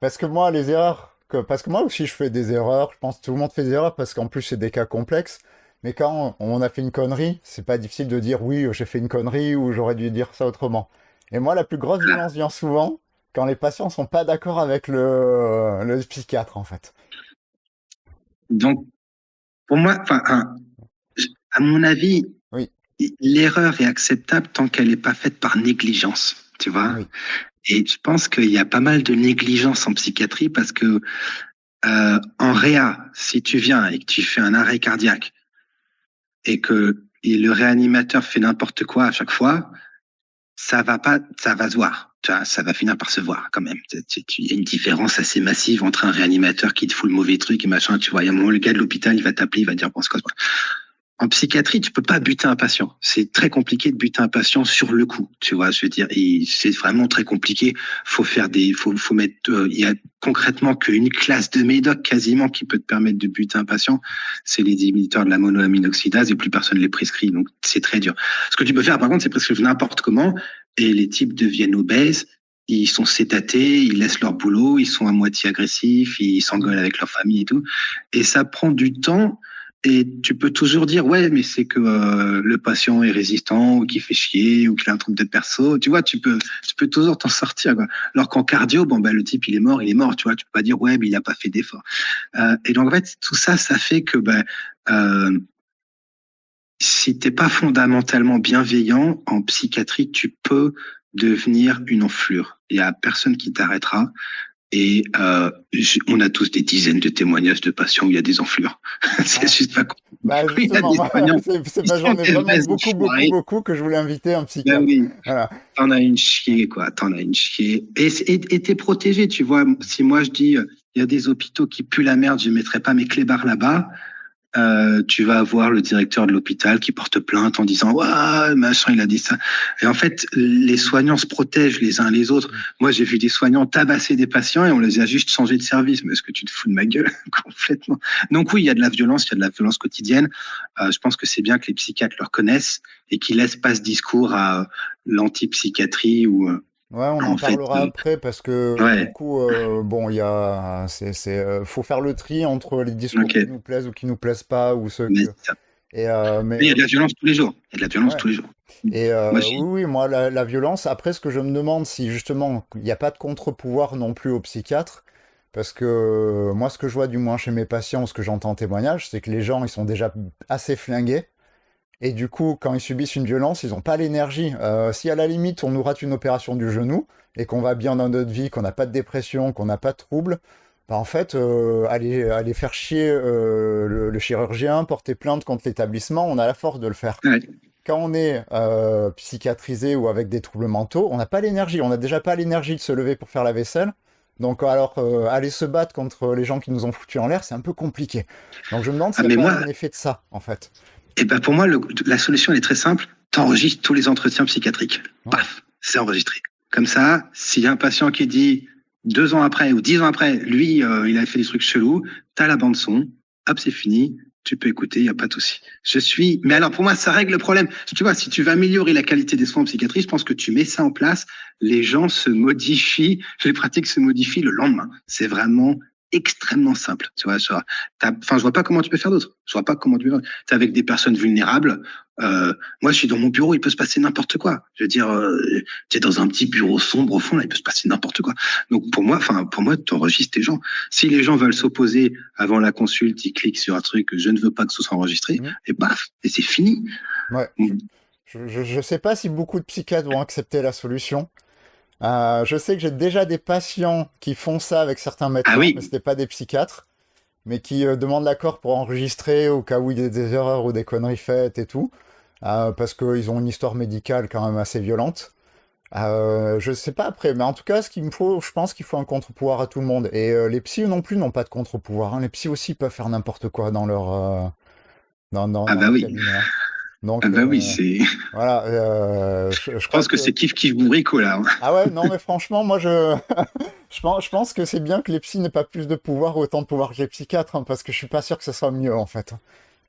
parce que moi, les erreurs, parce que moi aussi je fais des erreurs, je pense que tout le monde fait des erreurs parce qu'en plus c'est des cas complexes, mais quand on a fait une connerie, c'est pas difficile de dire oui, j'ai fait une connerie ou j'aurais dû dire ça autrement. Et moi, la plus grosse violence vient souvent quand les patients sont pas d'accord avec le psychiatre, en fait. donc pour moi, à mon avis, Oui, l'erreur est acceptable tant qu'elle n'est pas faite par négligence, tu vois. oui, Et je pense qu'il y a pas mal de négligence en psychiatrie parce que en réa, si tu viens et que tu fais un arrêt cardiaque et le réanimateur fait n'importe quoi à chaque fois, ça va pas, ça va se voir. Tu vois, ça va finir par se voir quand même. Il y a une différence assez massive entre un réanimateur qui te fout le mauvais truc et machin. Tu vois, il y a un moment, le gars de l'hôpital, il va t'appeler, il va te dire, bon, c'est quoi. En psychiatrie, tu peux pas buter un patient. C'est très compliqué de buter un patient sur le coup. Tu vois, je veux dire, c'est vraiment très compliqué. Faut mettre, il y a concrètement qu'une classe de médoc quasiment qui peut te permettre de buter un patient. C'est les inhibiteurs de la monoamine oxydase et plus personne les prescrit. Donc, c'est très dur. Ce que tu peux faire, par contre, c'est prescrire n'importe comment et les types deviennent obèses. Ils sont sédatés, ils laissent leur boulot, ils sont à moitié agressifs, ils s'engueulent avec leur famille et tout. Et ça prend du temps. Et tu peux toujours dire, ouais, mais c'est que le patient est résistant ou qu'il fait chier ou qu'il a un trouble de perso. Tu vois, tu peux toujours t'en sortir, quoi. Alors qu'en cardio, bon, ben, le type, il est mort. Tu vois. Tu peux pas dire, ouais, mais il a pas fait d'effort. Et donc, en fait, tout ça, ça fait que, si t'es pas fondamentalement bienveillant en psychiatrie, tu peux devenir une enflure. Il y a personne qui t'arrêtera. Et on a tous des dizaines de témoignages de patients où il y a des enflures. C'est ah, juste pas con. bah Il y a justement, des moi, soignants qui j'en sont ai des vraiment vrais beaucoup, beaucoup, enfoirés. beaucoup que je voulais inviter un Ben psychiatre. oui, Voilà. t'en as une chier, quoi. T'en as une chier. Et t'es protégé, tu vois. Si moi je dis, il y a des hôpitaux qui puent la merde, je mettrai pas mes clébards là-bas. Tu vas avoir le directeur de l'hôpital qui porte plainte en disant ouais machin il a dit ça et en fait les soignants se protègent les uns les autres. Moi j'ai vu des soignants tabasser des patients et on les a juste changé de service. Mais est-ce que tu te fous de ma gueule? Complètement. Donc oui, il y a de la violence, il y a de la violence quotidienne. Je pense que c'est bien que les psychiatres le reconnaissent et qu'ils laissent pas ce discours à l'antipsychiatrie ou Ouais, on en en fait parlera après parce que du ouais, coup, bon, faut faire le tri entre les discours qui ok, nous plaisent ou qui nous plaisent pas ou ceux mais, que. Mais mais il y a de la violence tous les jours. Il y a de la violence ouais. tous les jours. Et Moi oui, oui, moi, la violence. Après, ce que je me demande, si justement, il n'y a pas de contre-pouvoir non plus au psychiatre, parce que moi, ce que je vois du moins chez mes patients, ce que j'entends en témoignage, c'est que les gens, ils sont déjà assez flingués. Et du coup, quand ils subissent une violence, ils n'ont pas l'énergie. Si à la limite, on nous rate une opération du genou et qu'on va bien dans notre vie, qu'on n'a pas de dépression, qu'on n'a pas de trouble, bah en fait, aller faire chier le chirurgien, porter plainte contre l'établissement, on a la force de le faire. ouais. Quand on est psychiatrisé ou avec des troubles mentaux, on n'a pas l'énergie. On n'a déjà pas l'énergie de se lever pour faire la vaisselle. Donc alors, aller se battre contre les gens qui nous ont foutus en l'air, c'est un peu compliqué. Donc je me demande Ah, s'il n'y a mais pas moi, un effet de ça, en fait. et ben pour moi, la solution elle est très simple. T'enregistres tous les entretiens psychiatriques. Ouais. Paf, c'est enregistré. Comme ça, s'il y a un patient qui dit 2 ans après ou 10 ans après, lui, il a fait des trucs chelous, t'as la bande son, hop, c'est fini. Tu peux écouter, il n'y a pas de souci. Mais alors pour moi, ça règle le problème. Tu vois, si tu veux améliorer la qualité des soins en psychiatrie, je pense que tu mets ça en place, les gens se modifient, les pratiques se modifient le lendemain. C'est vraiment extrêmement simple. Tu vois, je vois pas comment tu peux faire d'autre. Je vois pas comment tu peux faire. T'es avec des personnes vulnérables. Moi, je suis dans mon bureau, il peut se passer n'importe quoi. Je veux dire, tu es dans un petit bureau sombre au fond, là, il peut se passer n'importe quoi. Donc pour moi, tu enregistres tes gens. Si les gens veulent s'opposer avant la consulte, ils cliquent sur un truc, je ne veux pas que ce soit enregistré, Mhm. et paf, et c'est fini. Ouais. Je sais pas si beaucoup de psychiatres vont accepter la solution. Je sais que j'ai déjà des patients qui font ça avec certains Ah médecins, mais oui, c'était pas des psychiatres, mais qui demandent l'accord pour enregistrer au cas où il y a des erreurs ou des conneries faites et tout, parce qu'ils ont une histoire médicale quand même assez violente. Je sais pas après, mais en tout cas, ce qu'il me faut, je pense qu'il faut un contre-pouvoir à tout le monde. Et les psys non plus n'ont pas de contre-pouvoir, hein. Les psys aussi peuvent faire n'importe quoi dans ah dans bah leur oui, cabinet, hein. ah Donc bah oui, c'est. voilà, je Je crois pense que que... c'est kiff bourrico là, hein. Ah ouais, non mais franchement, moi je pense que c'est bien que les psys n'aient pas plus de pouvoir, autant de pouvoir que les psychiatres, hein, parce que je suis pas sûr que ce soit mieux en fait, hein,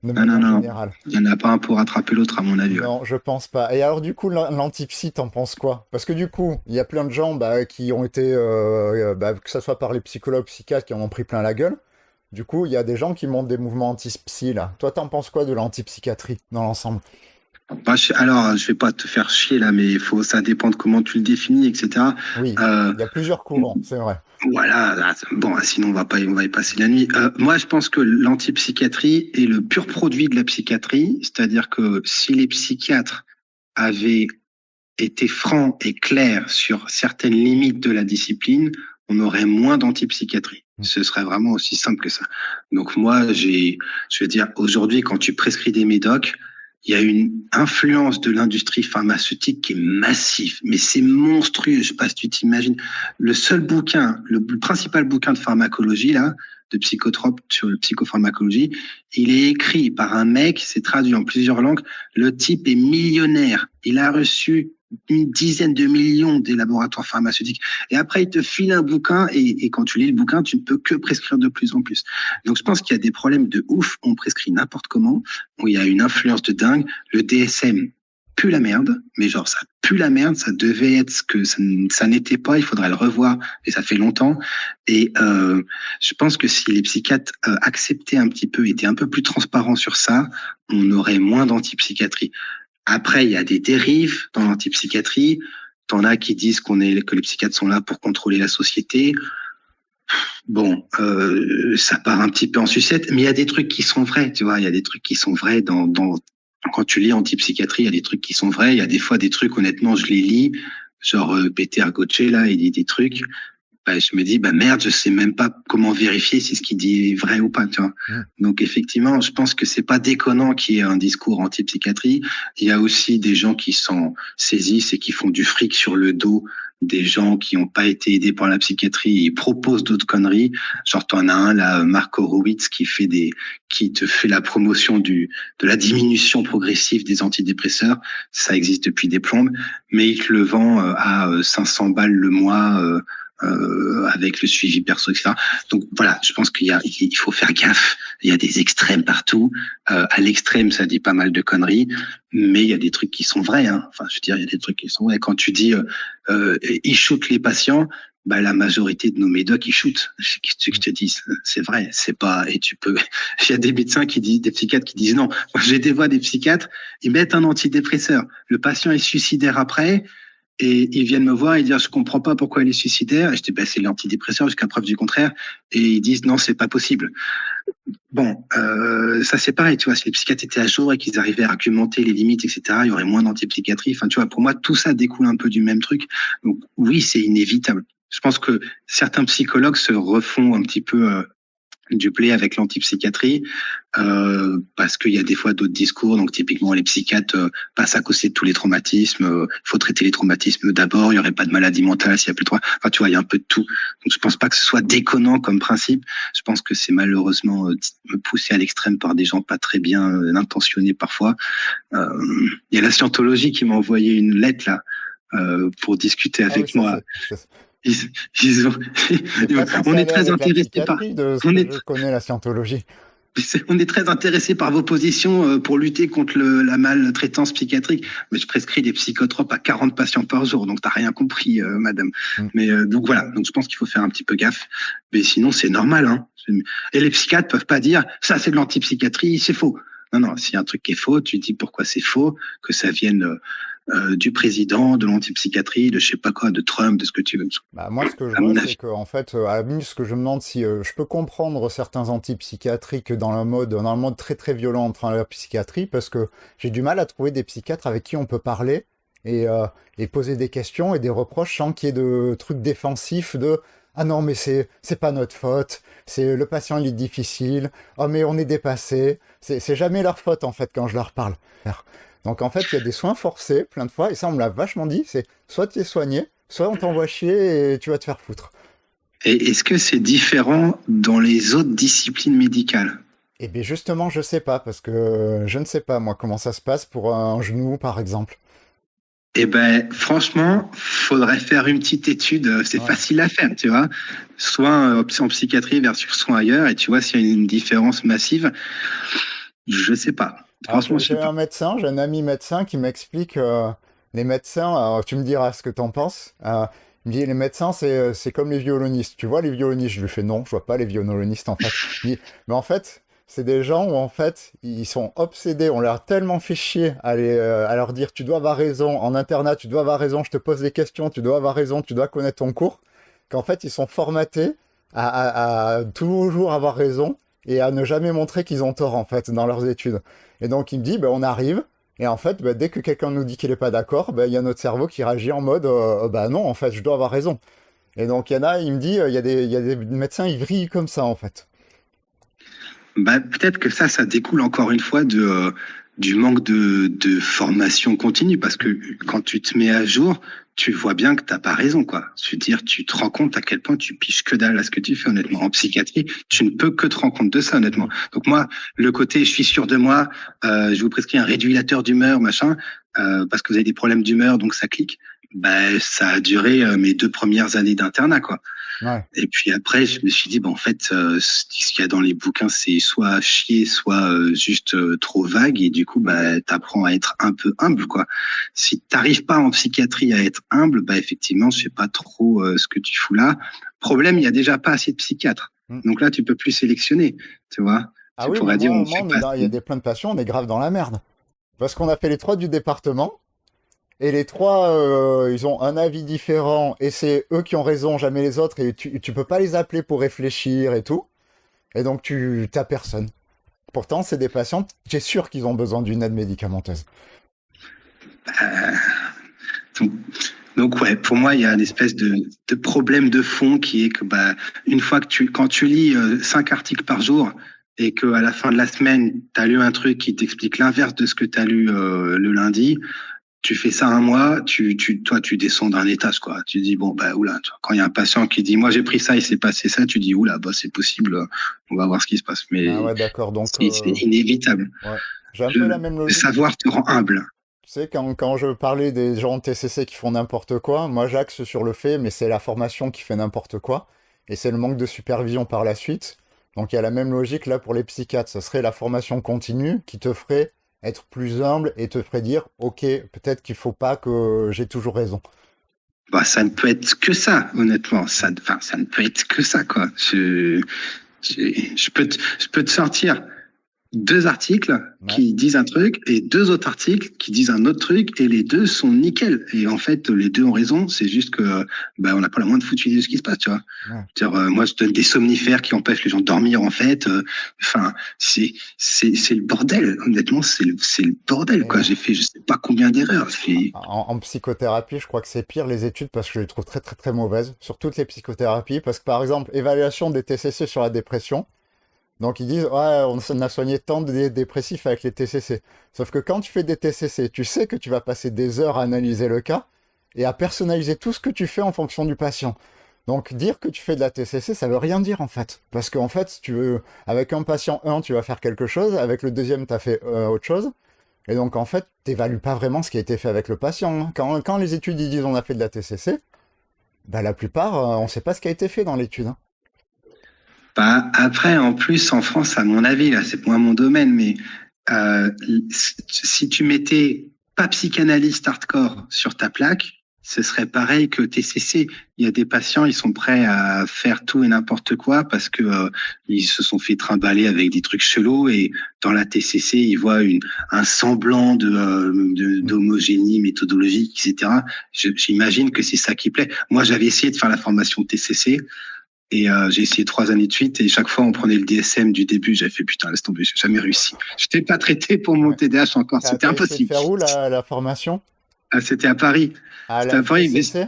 de Non, non, manière non, générale. il y en a pas un pour rattraper l'autre à mon avis. Ouais. Non, je pense pas. Et alors du coup, l'antipsy, t'en penses quoi? Parce que du coup, il y a plein de gens qui ont été, que ce soit par les psychologues, psychiatres, qui en ont pris plein la gueule. Du coup, il y a des gens qui montent des mouvements anti-psy là. Toi, t'en penses quoi de l'antipsychiatrie dans l'ensemble? Bah, alors, je vais pas te faire chier là, mais ça dépend de comment tu le définis, etc. Oui, Euh, il y a plusieurs courants, c'est vrai. voilà, bon, sinon on va y passer la nuit. Moi, je pense que l'antipsychiatrie est le pur produit de la psychiatrie, c'est-à-dire que si les psychiatres avaient été francs et clairs sur certaines limites de la discipline, on aurait moins d'antipsychiatrie. Mm. Ce serait vraiment aussi simple que ça. Donc moi, je veux dire, aujourd'hui, quand tu prescris des médocs, il y a une influence de l'industrie pharmaceutique qui est massive, mais c'est monstrueux. Je sais pas si tu t'imagines. Le seul bouquin, le principal bouquin de pharmacologie là, de psychotrope sur le psychopharmacologie, il est écrit par un mec, c'est traduit en plusieurs langues. Le type est millionnaire. Il a reçu une dizaine de millions des laboratoires pharmaceutiques. Et après, il te file un bouquin et quand tu lis le bouquin, tu ne peux que prescrire de plus en plus. Donc, je pense qu'il y a des problèmes de ouf. On prescrit n'importe comment. Où il y a une influence de dingue. Le DSM pue la merde, mais genre, ça pue la merde. Ça devait être ce que ça n'était pas. Il faudrait le revoir. Et ça fait longtemps. Et je pense que si les psychiatres acceptaient un petit peu, étaient un peu plus transparents sur ça, on aurait moins d'antipsychiatrie. Après, il y a des dérives dans l'antipsychiatrie. T'en as qui disent que les psychiatres sont là pour contrôler la société. Bon, ça part un petit peu en sucette, mais il y a des trucs qui sont vrais, tu vois. Il y a des trucs qui sont vrais quand tu lis antipsychiatrie, il y a des trucs qui sont vrais. Il y a des fois des trucs, honnêtement, je les lis. Genre, Peter Gotche, là, il dit des trucs. Bah, je me dis, bah merde, je sais même pas comment vérifier si ce qu'il dit est vrai ou pas, tu vois. Mm. Donc effectivement, je pense que c'est pas déconnant qu'il y ait un discours anti-psychiatrie. Il y a aussi des gens qui s'en saisissent et qui font du fric sur le dos des gens qui n'ont pas été aidés par la psychiatrie. Ils proposent d'autres conneries. Genre, t'en as un, là, Marc Horowitz, qui te fait la promotion de la diminution progressive des antidépresseurs. Ça existe depuis des plombes, mais il te le vend à 500 balles le mois, avec le suivi perso, etc. Donc voilà, je pense il faut faire gaffe. Il y a des extrêmes partout. À l'extrême, ça dit pas mal de conneries, mais il y a des trucs qui sont vrais. Hein. Enfin, je veux dire, il y a des trucs qui sont vrais. Quand tu dis ils shootent les patients, bah la majorité de nos médocs ils shootent. Qu'est-ce que je te dis, c'est vrai. C'est pas. Et tu peux. Il y a des médecins qui disent, des psychiatres qui disent non. Moi, j'ai des voix des psychiatres, ils mettent un antidépresseur. Le patient est suicidaire après. Et ils viennent me voir et dire je comprends pas pourquoi elle est suicidaire. Et je dis bah, c'est l'antidépresseur jusqu'à preuve du contraire. Et ils disent non c'est pas possible. Bon, ça c'est pareil, tu vois. Si les psychiatres étaient à jour et qu'ils arrivaient à argumenter les limites, etc., il y aurait moins d'antipsychiatrie. Enfin, tu vois, pour moi tout ça découle un peu du même truc. Donc oui, c'est inévitable. Je pense que certains psychologues se refont un petit peu du blé avec l'antipsychiatrie parce qu'il y a des fois d'autres discours. Donc typiquement les psychiatres passent à côté de tous les traumatismes. Il faut traiter les traumatismes d'abord. Il y aurait pas de maladie mentale s'il y a plus de trois. Enfin tu vois, il y a un peu de tout. Donc je pense pas que ce soit déconnant comme principe. Je pense que c'est malheureusement poussé à l'extrême par des gens pas très bien intentionnés parfois. Il y a la scientologie qui m'a envoyé une lettre là pour discuter Ah oui, avec ça moi. c'est Ils, ils ont, c'est pas censé on est aller très avec la intéressé par, psychiatrie de ce on que est je connais, la scientologie. on est très intéressé par vos positions pour lutter contre la maltraitance psychiatrique. Mais je prescris des psychotropes à 40 patients par jour, donc t'as rien compris, madame. Mm. Mais donc voilà, donc je pense qu'il faut faire un petit peu gaffe. Mais sinon, c'est normal. Hein. Et les psychiatres peuvent pas dire ça, c'est de l'antipsychiatrie, c'est faux. Non, non, s'il y a un truc qui est faux, tu dis pourquoi c'est faux, que ça vienne du président, de l'antipsychiatrie, de je sais pas quoi, de Trump, de ce que tu veux. Bah, moi, ce que je À vois, mon c'est avis. que, en fait, à la limite, ce que je me demande, si je peux comprendre certains antipsychiatriques dans le mode très très violent entre la psychiatrie, parce que j'ai du mal à trouver des psychiatres avec qui on peut parler et, euh, et poser des questions et des reproches sans qu'il y ait de trucs défensifs de ah non, mais c'est pas notre faute, c'est le patient il est difficile, oh mais on est dépassé, c'est jamais leur faute en fait quand je leur parle. Donc en fait, il y a des soins forcés plein de fois, et ça on me l'a vachement dit, c'est soit tu es soigné, soit on t'envoie chier et tu vas te faire foutre. Et est-ce que c'est différent dans les autres disciplines médicales? Et bien justement, je sais pas, parce que je ne sais pas moi comment ça se passe pour un genou par exemple. Eh ben, franchement, faudrait faire une petite étude. C'est Ouais. facile à faire, tu vois. Soit en psychiatrie versus soins ailleurs, et tu vois s'il y a une différence massive. Je sais pas. Alors Franchement, je sais j'ai pas. un médecin, j'ai un ami médecin qui m'explique les médecins, alors, tu me diras ce que t'en penses. Il me dit les médecins c'est comme les violonistes. Tu vois les violonistes? Je lui fais non, je vois pas les violonistes en fait. Il dit, mais en fait c'est des gens où en fait ils sont obsédés, on leur a tellement fait chier à leur dire tu dois avoir raison en internat, tu dois avoir raison, je te pose des questions, tu dois avoir raison, tu dois connaître ton cours, qu'en fait ils sont formatés à toujours avoir raison et à ne jamais montrer qu'ils ont tort en fait dans leurs études. Et donc il me dit, ben, on arrive, et en fait, ben, dès que quelqu'un nous dit qu'il n'est pas d'accord, ben, il y a notre cerveau qui réagit en mode, bah non, en fait, je dois avoir raison. Et donc il y en a, il me dit, il y a des médecins, ils vrillent comme ça en fait. Bah, peut-être que ça découle encore une fois du manque de formation continue, parce que quand tu te mets à jour, tu vois bien que t'as pas raison, quoi. Je veux dire, tu te rends compte à quel point tu piches que dalle à ce que tu fais, honnêtement. En psychiatrie, tu ne peux que te rendre compte de ça, honnêtement. Donc moi, le côté, je suis sûr de moi, je vous prescris un réducteur d'humeur, machin, parce que vous avez des problèmes d'humeur, donc ça clique. Bah, ça a duré mes 2 premières années d'internat, quoi. Ouais. Et puis après, je me suis dit, bah, en fait, ce qu'il y a dans les bouquins, c'est soit à chier, soit juste trop vague. Et du coup, bah, t'apprends à être un peu humble, quoi. Si t'arrives pas en psychiatrie à être humble, bah, effectivement, je sais pas trop ce que tu fous là. Problème, il y a déjà pas assez de psychiatres. Mm. Donc là, tu peux plus sélectionner, tu vois. Ah Tu oui, mais pourrais dire, on moi fait on est pas. dans, il y a des plein de patients, on est grave dans la merde. Parce qu'on a fait les trois du département, et les trois, ils ont un avis différent, et c'est eux qui ont raison, jamais les autres, et tu peux pas les appeler pour réfléchir et tout. Et donc tu t'as personne. Pourtant, c'est des patients, j'ai sûr qu'ils ont besoin d'une aide médicamenteuse. Euh, donc, donc, ouais, pour moi, il y a une espèce de problème de fond qui est que bah, une fois que quand tu lis 5 articles par jour et qu'à la fin de la semaine, tu as lu un truc qui t'explique l'inverse de ce que tu as lu le lundi, tu fais ça un mois, toi, tu descends d'un étage, quoi. Tu dis, bon, bah, oula, quand il y a un patient qui dit, moi, j'ai pris ça, il s'est passé ça, tu dis, oula, bah, c'est possible, on va voir ce qui se passe. Ah Mais ouais, d'accord. Donc, c'est inévitable. ouais. J'ai un peu la Le, même le logique. savoir te rend humble. Tu sais, quand je parlais des gens de TCC qui font n'importe quoi, moi j'axe sur le fait, mais c'est la formation qui fait n'importe quoi, et c'est le manque de supervision par la suite. Donc il y a la même logique là pour les psychiatres. Ça serait la formation continue qui te ferait être plus humble et te ferait dire, ok, peut-être qu'il faut pas que j'ai toujours raison. Bah, ça ne peut être que ça, honnêtement. Enfin, ça ne peut être que ça, quoi. Je peux te sortir 2 articles Ouais. qui disent un truc et 2 autres articles qui disent un autre truc et les deux sont nickel. Et en fait, les deux ont raison. C'est juste que bah, on n'a pas la moindre foutue idée de ce qui se passe, tu vois. Ouais. Moi, je donne des somnifères qui empêchent les gens de dormir, en fait. Enfin, c'est le bordel. Honnêtement, c'est le bordel, quoi. Et J'ai fait je sais pas combien d'erreurs. en psychothérapie, je crois que c'est pire les études parce que je les trouve très très très mauvaises, sur toutes les psychothérapies, parce que par exemple, évaluation des TCC sur la dépression. Donc ils disent, ouais, on a soigné tant de dépressifs avec les TCC. Sauf que quand tu fais des TCC, tu sais que tu vas passer des heures à analyser le cas et à personnaliser tout ce que tu fais en fonction du patient. Donc dire que tu fais de la TCC, ça veut rien dire en fait. Parce qu'en fait, si tu veux, avec un patient 1, tu vas faire quelque chose, avec le deuxième, tu as fait autre chose. Et donc en fait, tu n'évalues pas vraiment ce qui a été fait avec le patient, hein. Quand les études ils disent on a fait de la TCC, bah, la plupart, on ne sait pas ce qui a été fait dans l'étude, hein. Bah, après, en plus, en France, à mon avis, là, c'est moins mon domaine, mais euh, si tu mettais pas psychanalyste hardcore sur ta plaque, ce serait pareil que TCC. Il y a des patients, ils sont prêts à faire tout et n'importe quoi parce que ils se sont fait trimballer avec des trucs chelous et dans la TCC, ils voient un semblant d'homogénie méthodologique, etc. J'imagine que c'est ça qui plaît. Moi, j'avais essayé de faire la formation TCC. Et j'ai essayé 3 années de suite et chaque fois on prenait le DSM du début, j'avais fait putain laisse tomber, j'ai jamais réussi. Je n'étais pas traité pour mon Ouais. TDAH encore, c'était T'as essayé de impossible. faire où la formation? Ah, c'était à Paris. À C'était la à Paris. Mais... FTCC?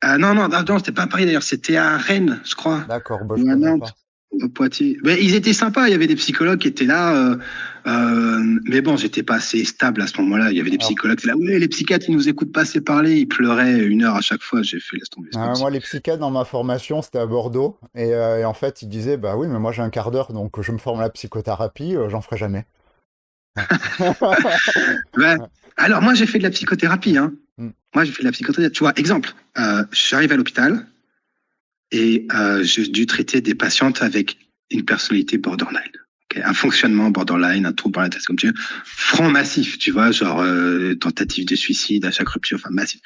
Ah non, non, non, c'était pas à Paris d'ailleurs, c'était à Rennes, je crois. D'accord, bah, je Ou à connais Nantes, pas. ou à Poitiers. Mais ils étaient sympas, il y avait des psychologues qui étaient là. Mais bon, j'étais pas assez stable à ce moment-là. Il y avait des Alors, psychologues qui étaient là. Oui, les psychiatres, ils nous écoutent pas assez parler. Ils pleuraient 1 heure à chaque fois. J'ai fait laisse tomber, c'est pas moi, possible. les psychiatres dans ma formation, c'était à Bordeaux. Et en fait, ils disaient, bah oui, mais moi j'ai un quart d'heure, donc je me forme à la psychothérapie, j'en ferai jamais. Ouais. Ouais. Ouais. Alors moi, j'ai fait de la psychothérapie. Hein. Mm. Moi, j'ai fait de la psychothérapie. Tu vois, exemple, j'arrive à l'hôpital et j'ai dû traiter des patientes avec une personnalité borderline. Okay, un fonctionnement borderline, un trouble dans la tête comme tu veux, front massif, tu vois, genre tentative de suicide à chaque rupture, enfin massif.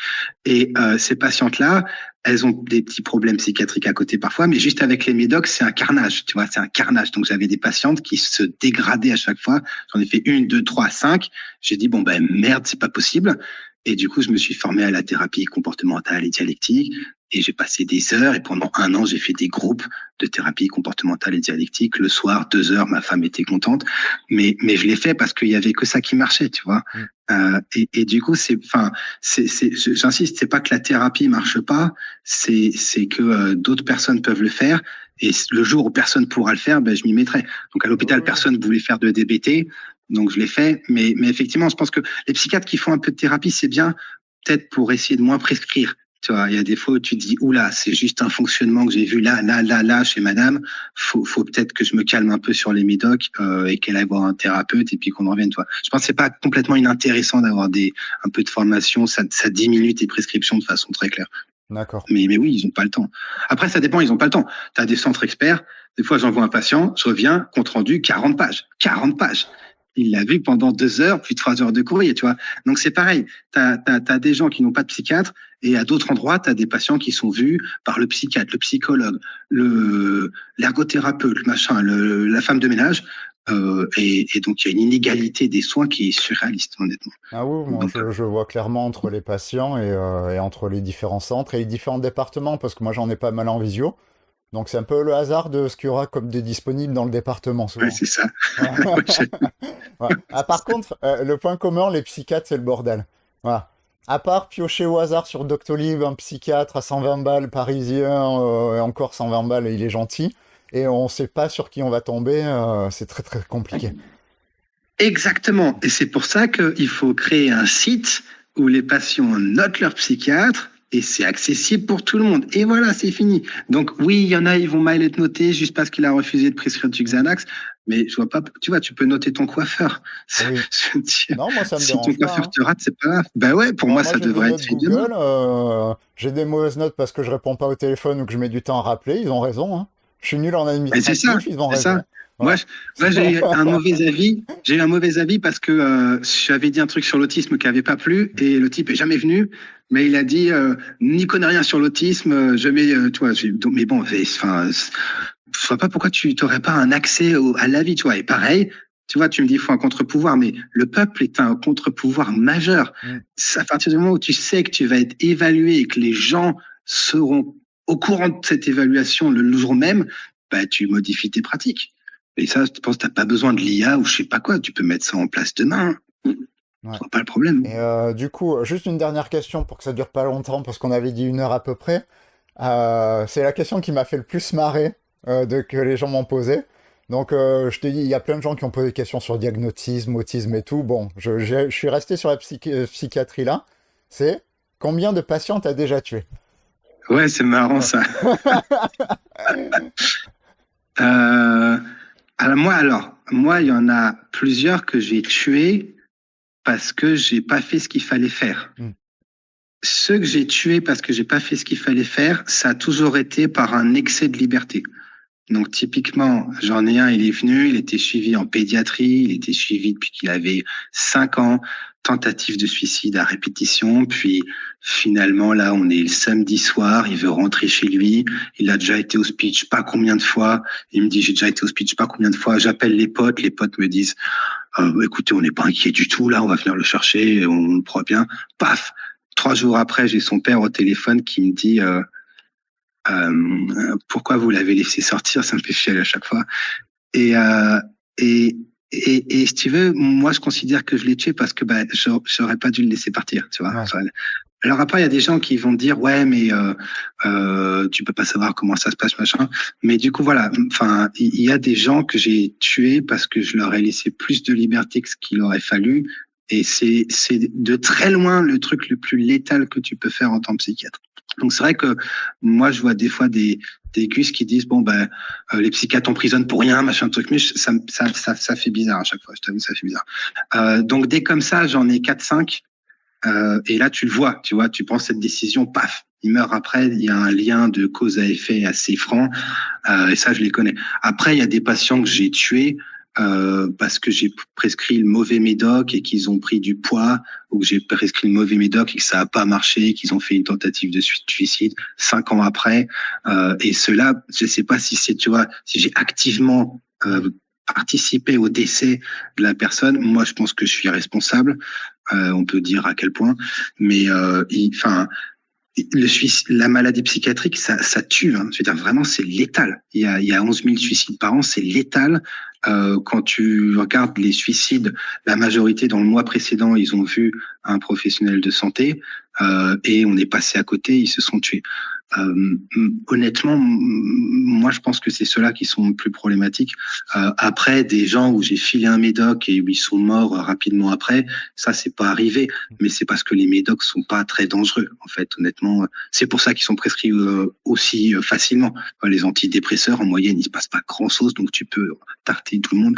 Et ces patientes-là, elles ont des petits problèmes psychiatriques à côté parfois, mais juste avec les médocs, c'est un carnage, tu vois, c'est un carnage. Donc j'avais des patientes qui se dégradaient à chaque fois. J'en ai fait 1, 2, 3, 5. J'ai dit bon ben merde, c'est pas possible. Et du coup, je me suis formé à la thérapie comportementale et dialectique. Et j'ai passé des heures et pendant 1 an, j'ai fait des groupes de thérapie comportementale et dialectique. Le soir, 2 heures, ma femme était contente. Mais je l'ai fait parce qu'il y avait que ça qui marchait, tu vois. Mm. Et du coup, j'insiste, c'est pas que la thérapie marche pas, c'est que d'autres personnes peuvent le faire. Et le jour où personne pourra le faire, ben, je m'y mettrai. Donc à Oui, l'hôpital, oui. personne ne voulait faire de DBT. Donc je l'ai fait. Mais effectivement, je pense que les psychiatres qui font un peu de thérapie, c'est bien peut-être pour essayer de moins prescrire. Tu vois, il y a des fois où tu te dis, oula, c'est juste un fonctionnement que j'ai vu là, chez madame. Faut peut-être que je me calme un peu sur les médocs et qu'elle aille voir un thérapeute et puis qu'on en revienne. Toi. Je pense que c'est pas complètement inintéressant d'avoir un peu de formation. Ça diminue tes prescriptions de façon très claire. D'accord. Mais oui, ils ont pas le temps. Après, ça dépend, ils ont pas le temps. Tu as des centres experts. Des fois, j'envoie un patient, je reviens, compte rendu, 40 pages. 40 pages. Il l'a vu pendant 2 heures, puis 3 heures de courrier, tu vois. Donc, c'est pareil. T'as des gens qui n'ont pas de psychiatre et à d'autres endroits, tu as des patients qui sont vus par le psychiatre, le psychologue, l'ergothérapeute, machin, la femme de ménage. Et donc, il y a une inégalité des soins qui est surréaliste, honnêtement. Ah oui, moi Donc, je vois clairement entre les patients et entre les différents centres et les différents départements, parce que moi j'en ai pas mal en visio. Donc c'est un peu le hasard de ce qu'il y aura comme des disponibles dans le département ouais, souvent. c'est ça. Voilà. Ouais. Ah, par contre, le point commun, les psychiatres, c'est le bordel. Voilà. À part piocher au hasard sur Doctolib un psychiatre à 120 balles parisien, et encore 120 balles, il est gentil, et on sait pas sur qui on va tomber, c'est très très compliqué. Exactement. Et c'est pour ça qu'il faut créer un site où les patients notent leur psychiatre et c'est accessible pour tout le monde. Et voilà, c'est fini. Donc oui, il y en a, ils vont mal être notés juste parce qu'il a refusé de prescrire du Xanax. Mais je vois pas, tu vois, tu peux noter ton coiffeur. Oui. Non, moi ça me Si ton dérange pas, coiffeur hein. te rate, c'est pas grave. Ben ouais, pour moi, Moi ça j'ai des devrait être notes fait demain. Google, j'ai des mauvaises notes parce que je réponds pas au téléphone ou que je mets du temps à rappeler, ils ont raison, hein. Je suis nul en Et c'est ça, administratif, ils ont c'est ça. raison. Moi, Voilà. moi j'ai eu un mauvais avis. J'ai eu un mauvais avis parce que j'avais dit un truc sur l'autisme qui n'avait pas plu et le type est jamais venu. Mais il a dit n'y connais rien sur l'autisme. Je mets, tu vois. Mais bon, enfin, je vois pas pourquoi tu n'aurais pas un accès à l'avis, tu vois. Et pareil, tu vois, tu me dis il faut un contre-pouvoir, mais le peuple est un contre-pouvoir majeur. Mm. À partir du moment où tu sais que tu vas être évalué et que les gens seront au courant de cette évaluation le jour même, bah, tu modifies tes pratiques. Et ça, je pense que tu n'as pas besoin de l'IA ou je sais pas quoi. Tu peux mettre ça en place demain. Je Ouais. vois pas le problème. Et du coup, juste une dernière question pour que ça dure pas longtemps, parce qu'on avait dit 1 heure à peu près. C'est la question qui m'a fait le plus marrer que les gens m'ont posé. Donc, je t'ai dit, il y a plein de gens qui ont posé des questions sur diagnotisme, autisme et tout. Bon, je suis resté sur la psychiatrie là. C'est combien de patients t'as déjà tué? Ouais, c'est marrant Ouais. ça. Euh, moi, il y en a plusieurs que j'ai tués parce que j'ai pas fait ce qu'il fallait faire. Hmm. Ceux que j'ai tués parce que j'ai pas fait ce qu'il fallait faire, ça a toujours été par un excès de liberté. Donc, typiquement, j'en ai un, il est venu, il était suivi en pédiatrie, il était suivi depuis qu'il avait 5 ans, tentative de suicide à répétition, puis finalement, là, on est le samedi soir, il veut rentrer chez lui, il a déjà été au speech pas combien de fois, il me dit, j'ai déjà été au speech pas combien de fois, j'appelle les potes me disent, écoutez, on n'est pas inquiet du tout, là, on va venir le chercher, on le prend bien, paf, 3 jours après, j'ai son père au téléphone qui me dit, pourquoi vous l'avez laissé sortir? Ça me fait chialer à chaque fois. Et, euh, et, et si tu veux, moi, je considère que je l'ai tué parce que bah, j'aurais pas dû le laisser partir, tu vois. Ouais. Alors après, il y a des gens qui vont dire, ouais, mais tu peux pas savoir comment ça se passe, machin. Mais du coup, voilà. Enfin, il y a des gens que j'ai tués parce que je leur ai laissé plus de liberté que ce qu'il aurait fallu. Et c'est de très loin le truc le plus létal que tu peux faire en tant que psychiatre. Donc c'est vrai que moi je vois des fois des gus qui disent bon ben les psychiatres emprisonnent pour rien machin truc, mais ça fait bizarre à chaque fois, je t'avoue, ça fait bizarre. Donc dès comme ça j'en ai 4-5 et là tu le vois, tu vois, tu prends cette décision, paf, il meurt après, il y a un lien de cause à effet assez franc, et ça je les connais. Après il y a des patients que j'ai tués parce que j'ai prescrit le mauvais médoc et qu'ils ont pris du poids, ou que j'ai prescrit le mauvais médoc et que ça n'a pas marché, qu'ils ont fait une tentative de suicide 5 ans après. Et cela, je ne sais pas si c'est, tu vois, si j'ai activement participé au décès de la personne. Moi, je pense que je suis responsable. On peut dire à quel point, mais enfin. La maladie psychiatrique, ça tue. Hein. Je veux dire, vraiment, c'est létal. Il y a 11 000 suicides par an, c'est létal. Quand tu regardes les suicides, la majorité dans le mois précédent, ils ont vu un professionnel de santé et on est passé à côté, ils se sont tués. Honnêtement, moi je pense que c'est ceux-là qui sont plus problématiques. Après, des gens où j'ai filé un médoc et où ils sont morts rapidement après, ça c'est pas arrivé, mais c'est parce que les médocs sont pas très dangereux. En fait, honnêtement, c'est pour ça qu'ils sont prescrits aussi facilement. Les antidépresseurs, en moyenne, il se passe pas grand-chose, donc tu peux tarter tout le monde.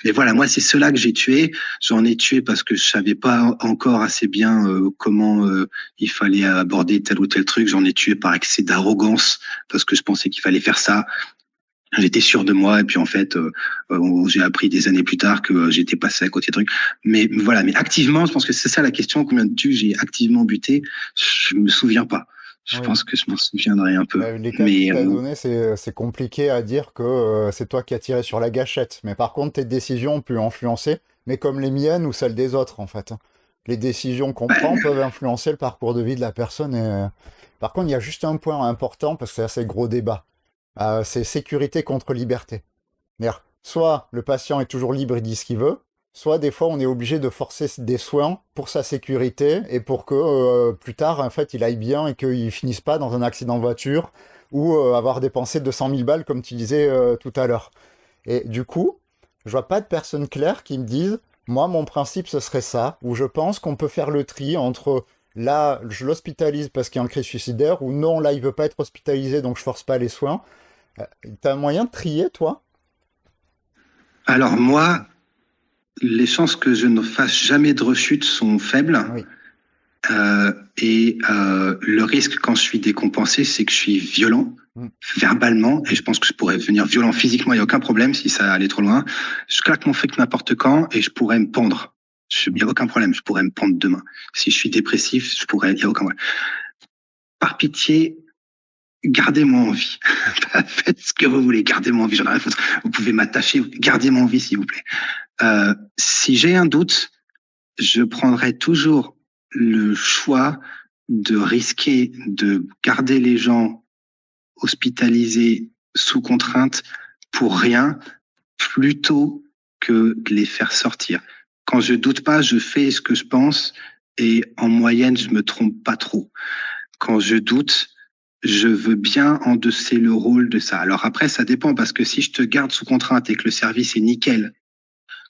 Mais voilà, moi c'est ceux-là que j'ai tués. J'en ai tué parce que je savais pas encore assez bien comment il fallait aborder tel ou tel truc. J'en ai tué par excès d'arrogance parce que je pensais qu'il fallait faire ça. J'étais sûr de moi et puis en fait, j'ai appris des années plus tard que j'étais passé à côté de trucs. Mais voilà, mais activement, je pense que c'est ça la question. Combien de tues j'ai activement buté? Je me souviens pas. Je Oui. pense que je m'en souviendrai un peu. Les cas que Mais tu as donnés, c'est compliqué à dire que c'est toi qui as tiré sur la gâchette. Mais par contre, tes décisions ont pu influencer, mais comme les miennes ou celles des autres, en fait. Les décisions qu'on prend ouais, peuvent influencer le parcours de vie de la personne. Par contre, il y a juste un point important, parce que c'est assez gros débat. C'est sécurité contre liberté. C'est-à-dire, soit le patient est toujours libre, il dit ce qu'il veut, soit des fois on est obligé de forcer des soins pour sa sécurité et pour que plus tard, en fait, il aille bien et qu'il finisse pas dans un accident de voiture ou avoir dépensé 200 000 balles, comme tu disais tout à l'heure. Et du coup, je vois pas de personnes claires qui me disent, moi, mon principe, ce serait ça, où je pense qu'on peut faire le tri entre là, je l'hospitalise parce qu'il y a un crise suicidaire, ou non, là, il veut pas être hospitalisé, donc je force pas les soins. T'as un moyen de trier, toi? alors moi, les chances que je ne fasse jamais de rechute sont faibles. Oui. Et le risque quand je suis décompensé, c'est que je suis violent Mm. verbalement, et je pense que je pourrais devenir violent physiquement, il n'y a aucun problème si ça allait trop loin. Je claque mon fric n'importe quand et je pourrais me pendre. Il n'y a aucun problème, je pourrais me pendre demain. Si je suis dépressif, je pourrais, il n'y a aucun problème. Par pitié, gardez-moi en vie. Faites ce que vous voulez, gardez-moi en vie. J'en ai rien à foutre. Vous pouvez m'attacher, gardez-moi en vie, s'il vous plaît. Si j'ai un doute, je prendrai toujours le choix de risquer de garder les gens hospitalisés sous contrainte pour rien plutôt que de les faire sortir. Quand je doute pas, je fais ce que je pense et en moyenne, je me trompe pas trop. Quand je doute, je veux bien endosser le rôle de ça. Alors après, ça dépend parce que si je te garde sous contrainte et que le service est nickel,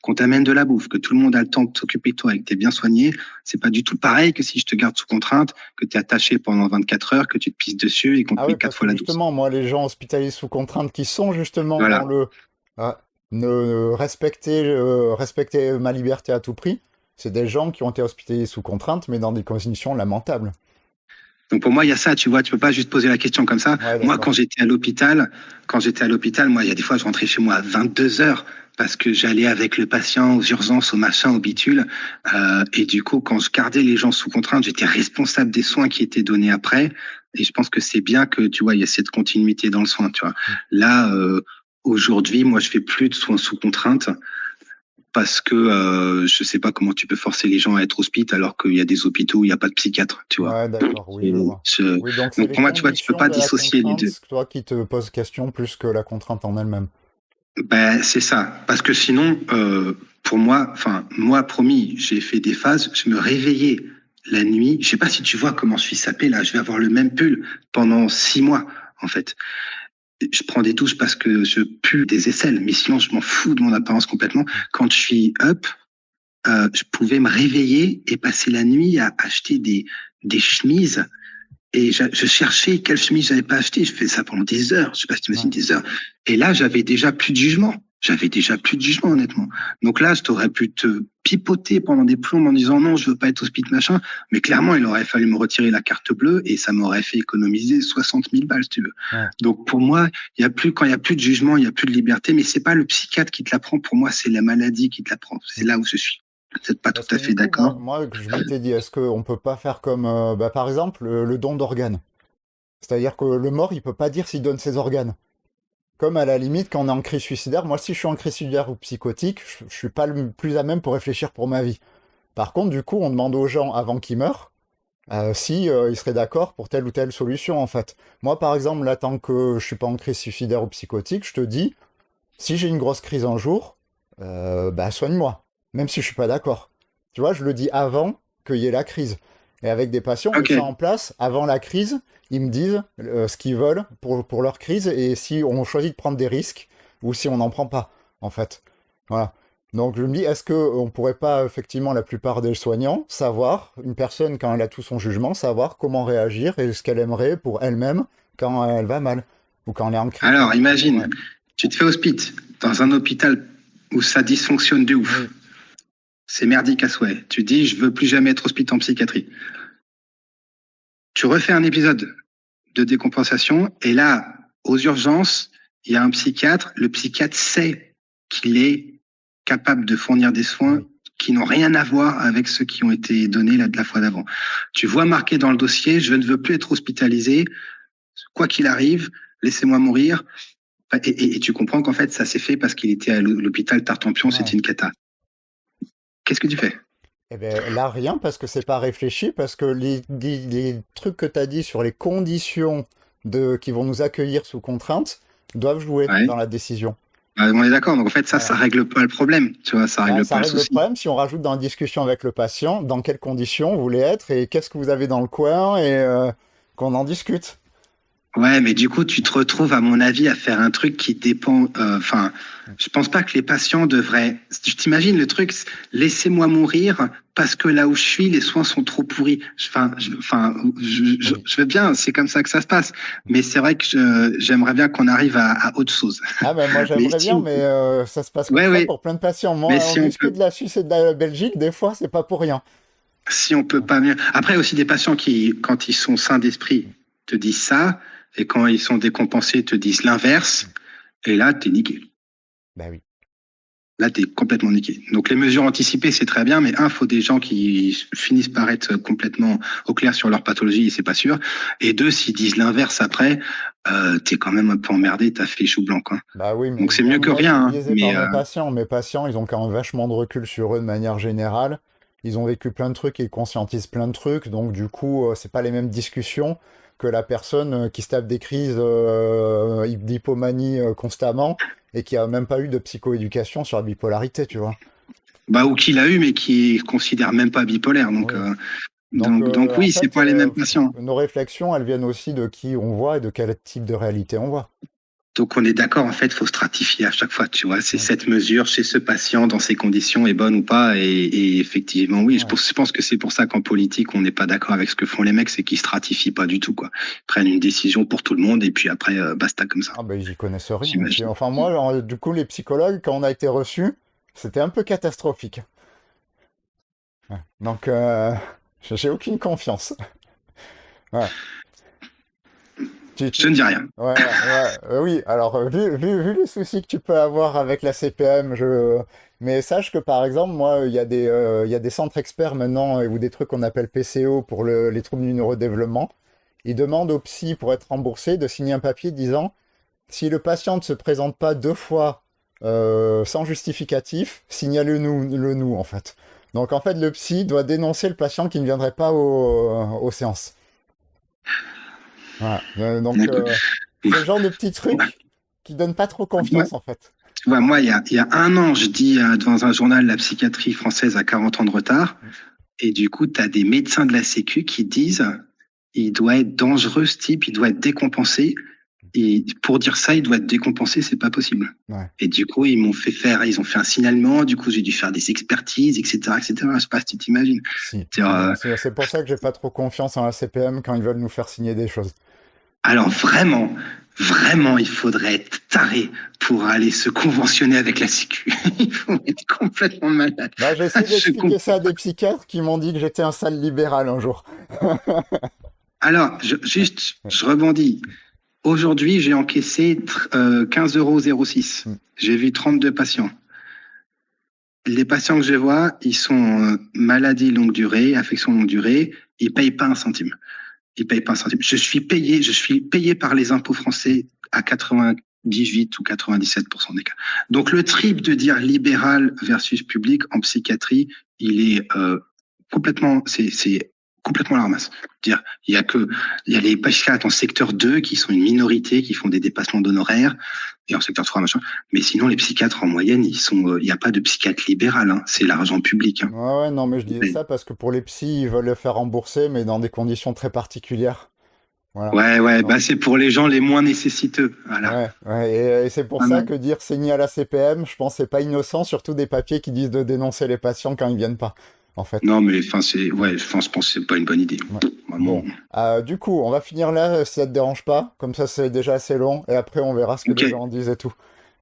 qu'on t'amène de la bouffe, que tout le monde a le temps de s'occuper de toi et que tu es bien soigné, c'est pas du tout pareil que si je te garde sous contrainte, que tu es attaché pendant 24 heures, que tu te pisses dessus et qu'on te Ah oui, met 4 parce fois que la douce. justement, moi, les gens hospitalisés sous contrainte qui sont justement dans Voilà. le respecter ma liberté à tout prix, c'est des gens qui ont été hospitalisés sous contrainte, mais dans des conditions lamentables. Donc pour moi, il y a ça, tu vois, tu peux pas juste poser la question comme ça. Ouais, Moi, d'accord. quand j'étais à l'hôpital, moi, il y a des fois, je rentrais chez moi à 22 heures parce que j'allais avec le patient aux urgences, au machin, au bitule. Et du coup, quand je gardais les gens sous contrainte, j'étais responsable des soins qui étaient donnés après. Et je pense que c'est bien que, tu vois, il y a cette continuité dans le soin, tu vois. Là, aujourd'hui, moi, je fais plus de soins sous contrainte parce que je sais pas comment tu peux forcer les gens à être hospitalisés alors qu'il y a des hôpitaux où il n'y a pas de psychiatre, tu vois. Ouais, d'accord, oui, je Et vois. Oui, donc c'est donc les pour moi, tu vois, tu peux conditions pas de la dissocier les deux. contrainte, toi, qui te posent question plus que la contrainte en elle-même. Ben, c'est ça. Parce que sinon, pour moi, enfin, moi, promis, j'ai fait des phases, je me réveillais la nuit. Je sais pas si tu vois comment je suis sapé là. Je vais avoir le même pull pendant 6 mois, en fait. Je prends des douches parce que je pue des aisselles, mais sinon, je m'en fous de mon apparence complètement. Quand je suis up, je pouvais me réveiller et passer la nuit à acheter des chemises. Et je cherchais quelle chemise j'avais pas acheté. Je fais ça pendant des heures. Je sais pas si tu imagines Ouais. des heures. Et là, j'avais déjà plus de jugement. J'avais déjà plus de jugement, honnêtement. Donc là, je t'aurais pu te pipoter pendant des plombs en disant non, je veux pas être hospice machin. Mais clairement, il aurait fallu me retirer la carte bleue et ça m'aurait fait économiser 60 000 balles, si tu veux. Ouais. Donc pour moi, quand il y a plus de jugement, il y a plus de liberté. Mais c'est pas le psychiatre qui te l'apprend. Pour moi, c'est la maladie qui te l'apprend. C'est là où je suis peut-être pas tout Parce que à du fait coup, d'accord. je m'étais dit, est-ce qu'on peut pas faire comme, bah, par exemple, le don d'organes? C'est-à-dire que le mort, il peut pas dire s'il donne ses organes. Comme à la limite, quand on est en crise suicidaire, moi, si je suis en crise suicidaire ou psychotique, je suis pas le plus à même pour réfléchir pour ma vie. Par contre, du coup, on demande aux gens, avant qu'ils meurent, si ils seraient d'accord pour telle ou telle solution, en fait. Moi, par exemple, là, tant que je suis pas en crise suicidaire ou psychotique, je te dis, si j'ai une grosse crise un jour, bah, soigne-moi, même si je suis pas d'accord. Tu vois, je le dis avant qu'il y ait la crise. Et avec des patients, on met Ok. ça en place avant la crise. Ils me disent ce qu'ils veulent pour leur crise et si on choisit de prendre des risques ou si on n'en prend pas, en fait. Voilà. Donc je me dis, est-ce qu'on ne pourrait pas, effectivement, la plupart des soignants, savoir, une personne, quand elle a tout son jugement, savoir comment réagir et ce qu'elle aimerait pour elle-même quand elle va mal ou quand elle est en crise. Alors, Ouais. imagine, tu te fais hospice dans un hôpital où ça dysfonctionne de ouf. Oui. C'est merdique à souhait. Tu dis, je veux plus jamais être hospitalisé en psychiatrie. Tu refais un épisode de décompensation et là, aux urgences, il y a un psychiatre. Le psychiatre sait qu'il est capable de fournir des soins Oui. qui n'ont rien à voir avec ceux qui ont été donnés de la fois d'avant. Tu vois marqué dans le dossier, je ne veux plus être hospitalisé, quoi qu'il arrive, laissez-moi mourir. Et tu comprends qu'en fait, ça s'est fait parce qu'il était à l'hôpital Tartampion, c'était Ouais. une cata. Qu'est-ce que tu fais? Eh ben, là, rien, parce que c'est pas réfléchi, parce que les trucs que tu as dit sur les conditions qui vont nous accueillir sous contrainte doivent jouer Ouais. dans la décision. On est d'accord. Donc en fait, ça Voilà. règle pas le problème. Tu vois, ça Bah, règle ça pas le règle le souci. problème si on rajoute dans la discussion avec le patient dans quelles conditions vous voulez être et qu'est-ce que vous avez dans le coin et qu'on en discute. Ouais, mais du coup, tu te retrouves, à mon avis, à faire un truc qui dépend. Enfin, je pense pas que les patients devraient. Tu t'imagines le truc, laissez-moi mourir parce que là où je suis, les soins sont trop pourris. Oui. Je veux bien, c'est comme ça que ça se passe. Mais c'est vrai que j'aimerais bien qu'on arrive à autre chose. Ah ben moi Mais j'aimerais si bien, on mais peut, ça se passe comme ouais, ça ouais. pour plein de patients. Mais Moi, on si on discute peut, de la Suisse et de la Belgique, des fois, c'est pas pour rien. si on peut pas mieux. Après, aussi des patients qui, quand ils sont sains d'esprit, te disent ça, et quand ils sont décompensés, te disent l'inverse. Et là, t'es niqué. Ben oui. Là, tu es complètement niqué. Donc, les mesures anticipées, c'est très bien, mais il faut des gens qui finissent par être complètement au clair sur leur pathologie, et c'est pas sûr. Et deux, s'ils disent l'inverse après, tu es quand même un peu emmerdé, tu as fait chou blanc, quoi. Bah oui, mais Donc, c'est moi, mieux que moi, je rien, suis hein, biaisé par mais mes patients. Mes patients, ils ont quand même vachement de recul sur eux de manière générale. Ils ont vécu plein de trucs, ils conscientisent plein de trucs. Donc, du coup, c'est pas les mêmes discussions que la personne qui se tape des crises d'hypomanie constamment et qui a même pas eu de psychoéducation sur la bipolarité, tu vois. bah, ou qui l'a eu, mais qui considère même pas bipolaire. Donc, Oui. Donc, en oui, c'est fait, pas les mêmes patients. nos réflexions, elles viennent aussi de qui on voit et de quel type de réalité on voit. Donc, on est d'accord, en fait, il faut stratifier à chaque fois, tu vois. C'est Oui. cette mesure chez ce patient, dans ces conditions, est bonne ou pas. Et effectivement, oui, Ouais. je pense que c'est pour ça qu'en politique, on n'est pas d'accord avec ce que font les mecs, c'est qu'ils stratifient pas du tout, quoi. Ils prennent une décision pour tout le monde et puis après, basta comme ça, Ah ben, ils y connaissent rien. j'imagine. Enfin, moi, du coup, les psychologues, quand on a été reçus, c'était un peu catastrophique. Ouais. Donc, j'ai aucune confiance. Ouais. Tu, Je tu- ne dis rien. Ouais, ouais, oui, alors vu les soucis que tu peux avoir avec la CPM, mais sache que par exemple, moi, il y a des centres experts maintenant ou des trucs qu'on appelle PCO pour les troubles du neurodéveloppement. Ils demandent au psy pour être remboursé de signer un papier disant si le patient ne se présente pas 2 fois sans justificatif, signalez-le nous en fait. Donc en fait, le psy doit dénoncer le patient qui ne viendrait pas aux séances. Voilà. Donc D'accord. c'est le genre de petits trucs qui donnent pas trop Moi, confiance en fait. tu vois, moi, il y a un an, je dis dans un journal, la psychiatrie française a 40 ans de retard. Et du coup, tu as des médecins de la Sécu qui disent il doit être dangereux, ce type, il doit être décompensé. Et pour dire ça, il doit être décompensé, c'est pas possible. Ouais. Et du coup, ils ont fait un signalement. Du coup, j'ai dû faire des expertises, etc., etc. Je sais pas si tu t'imagines. Si, C'est-à-dire, c'est pour ça que j'ai pas trop confiance en la CPM quand ils veulent nous faire signer des choses. alors vraiment, vraiment, il faudrait être taré pour aller se conventionner avec la Sécu. Il faut être complètement malade. Bah, j'ai essayé Je d'expliquer comprends. ça à des psychiatres qui m'ont dit que j'étais un sale libéral un jour. Alors, je rebondis. Aujourd'hui, j'ai encaissé 15,06 €. Mm. J'ai vu 32 patients. Les patients que je vois, ils sont maladie longue durée, affection longue durée, ils payent pas un centime. Ils payent pas un centime. Je suis payé par les impôts français à 98 ou 97% des cas. Donc le trip de dire libéral versus public en psychiatrie, il est c'est complètement la ramasse. Dire, il y a les psychiatres en secteur 2 qui sont une minorité, qui font des dépassements d'honoraires, et en secteur 3 machin. Mais sinon, les psychiatres en moyenne, il n'y a pas de psychiatre libéral, hein. C'est l'argent public, hein. Ouais, ouais, non, mais je disais ça parce que pour les psys, ils veulent le faire rembourser, mais dans des conditions très particulières. Voilà. Ouais, ouais, Donc, bah c'est pour les gens les moins nécessiteux. Voilà. ouais, ouais, et c'est pour Ah ça non. que dire saigner à la CPM, je pense que c'est pas innocent, surtout des papiers qui disent de dénoncer les patients quand ils viennent pas, en fait. Non, mais enfin, ouais, enfin, je pense que c'est pas une bonne idée. Ouais. Vraiment. Bon, du coup, on va finir là si ça te dérange pas, comme ça c'est déjà assez long, et après on verra ce que Ok, les gens disent et tout.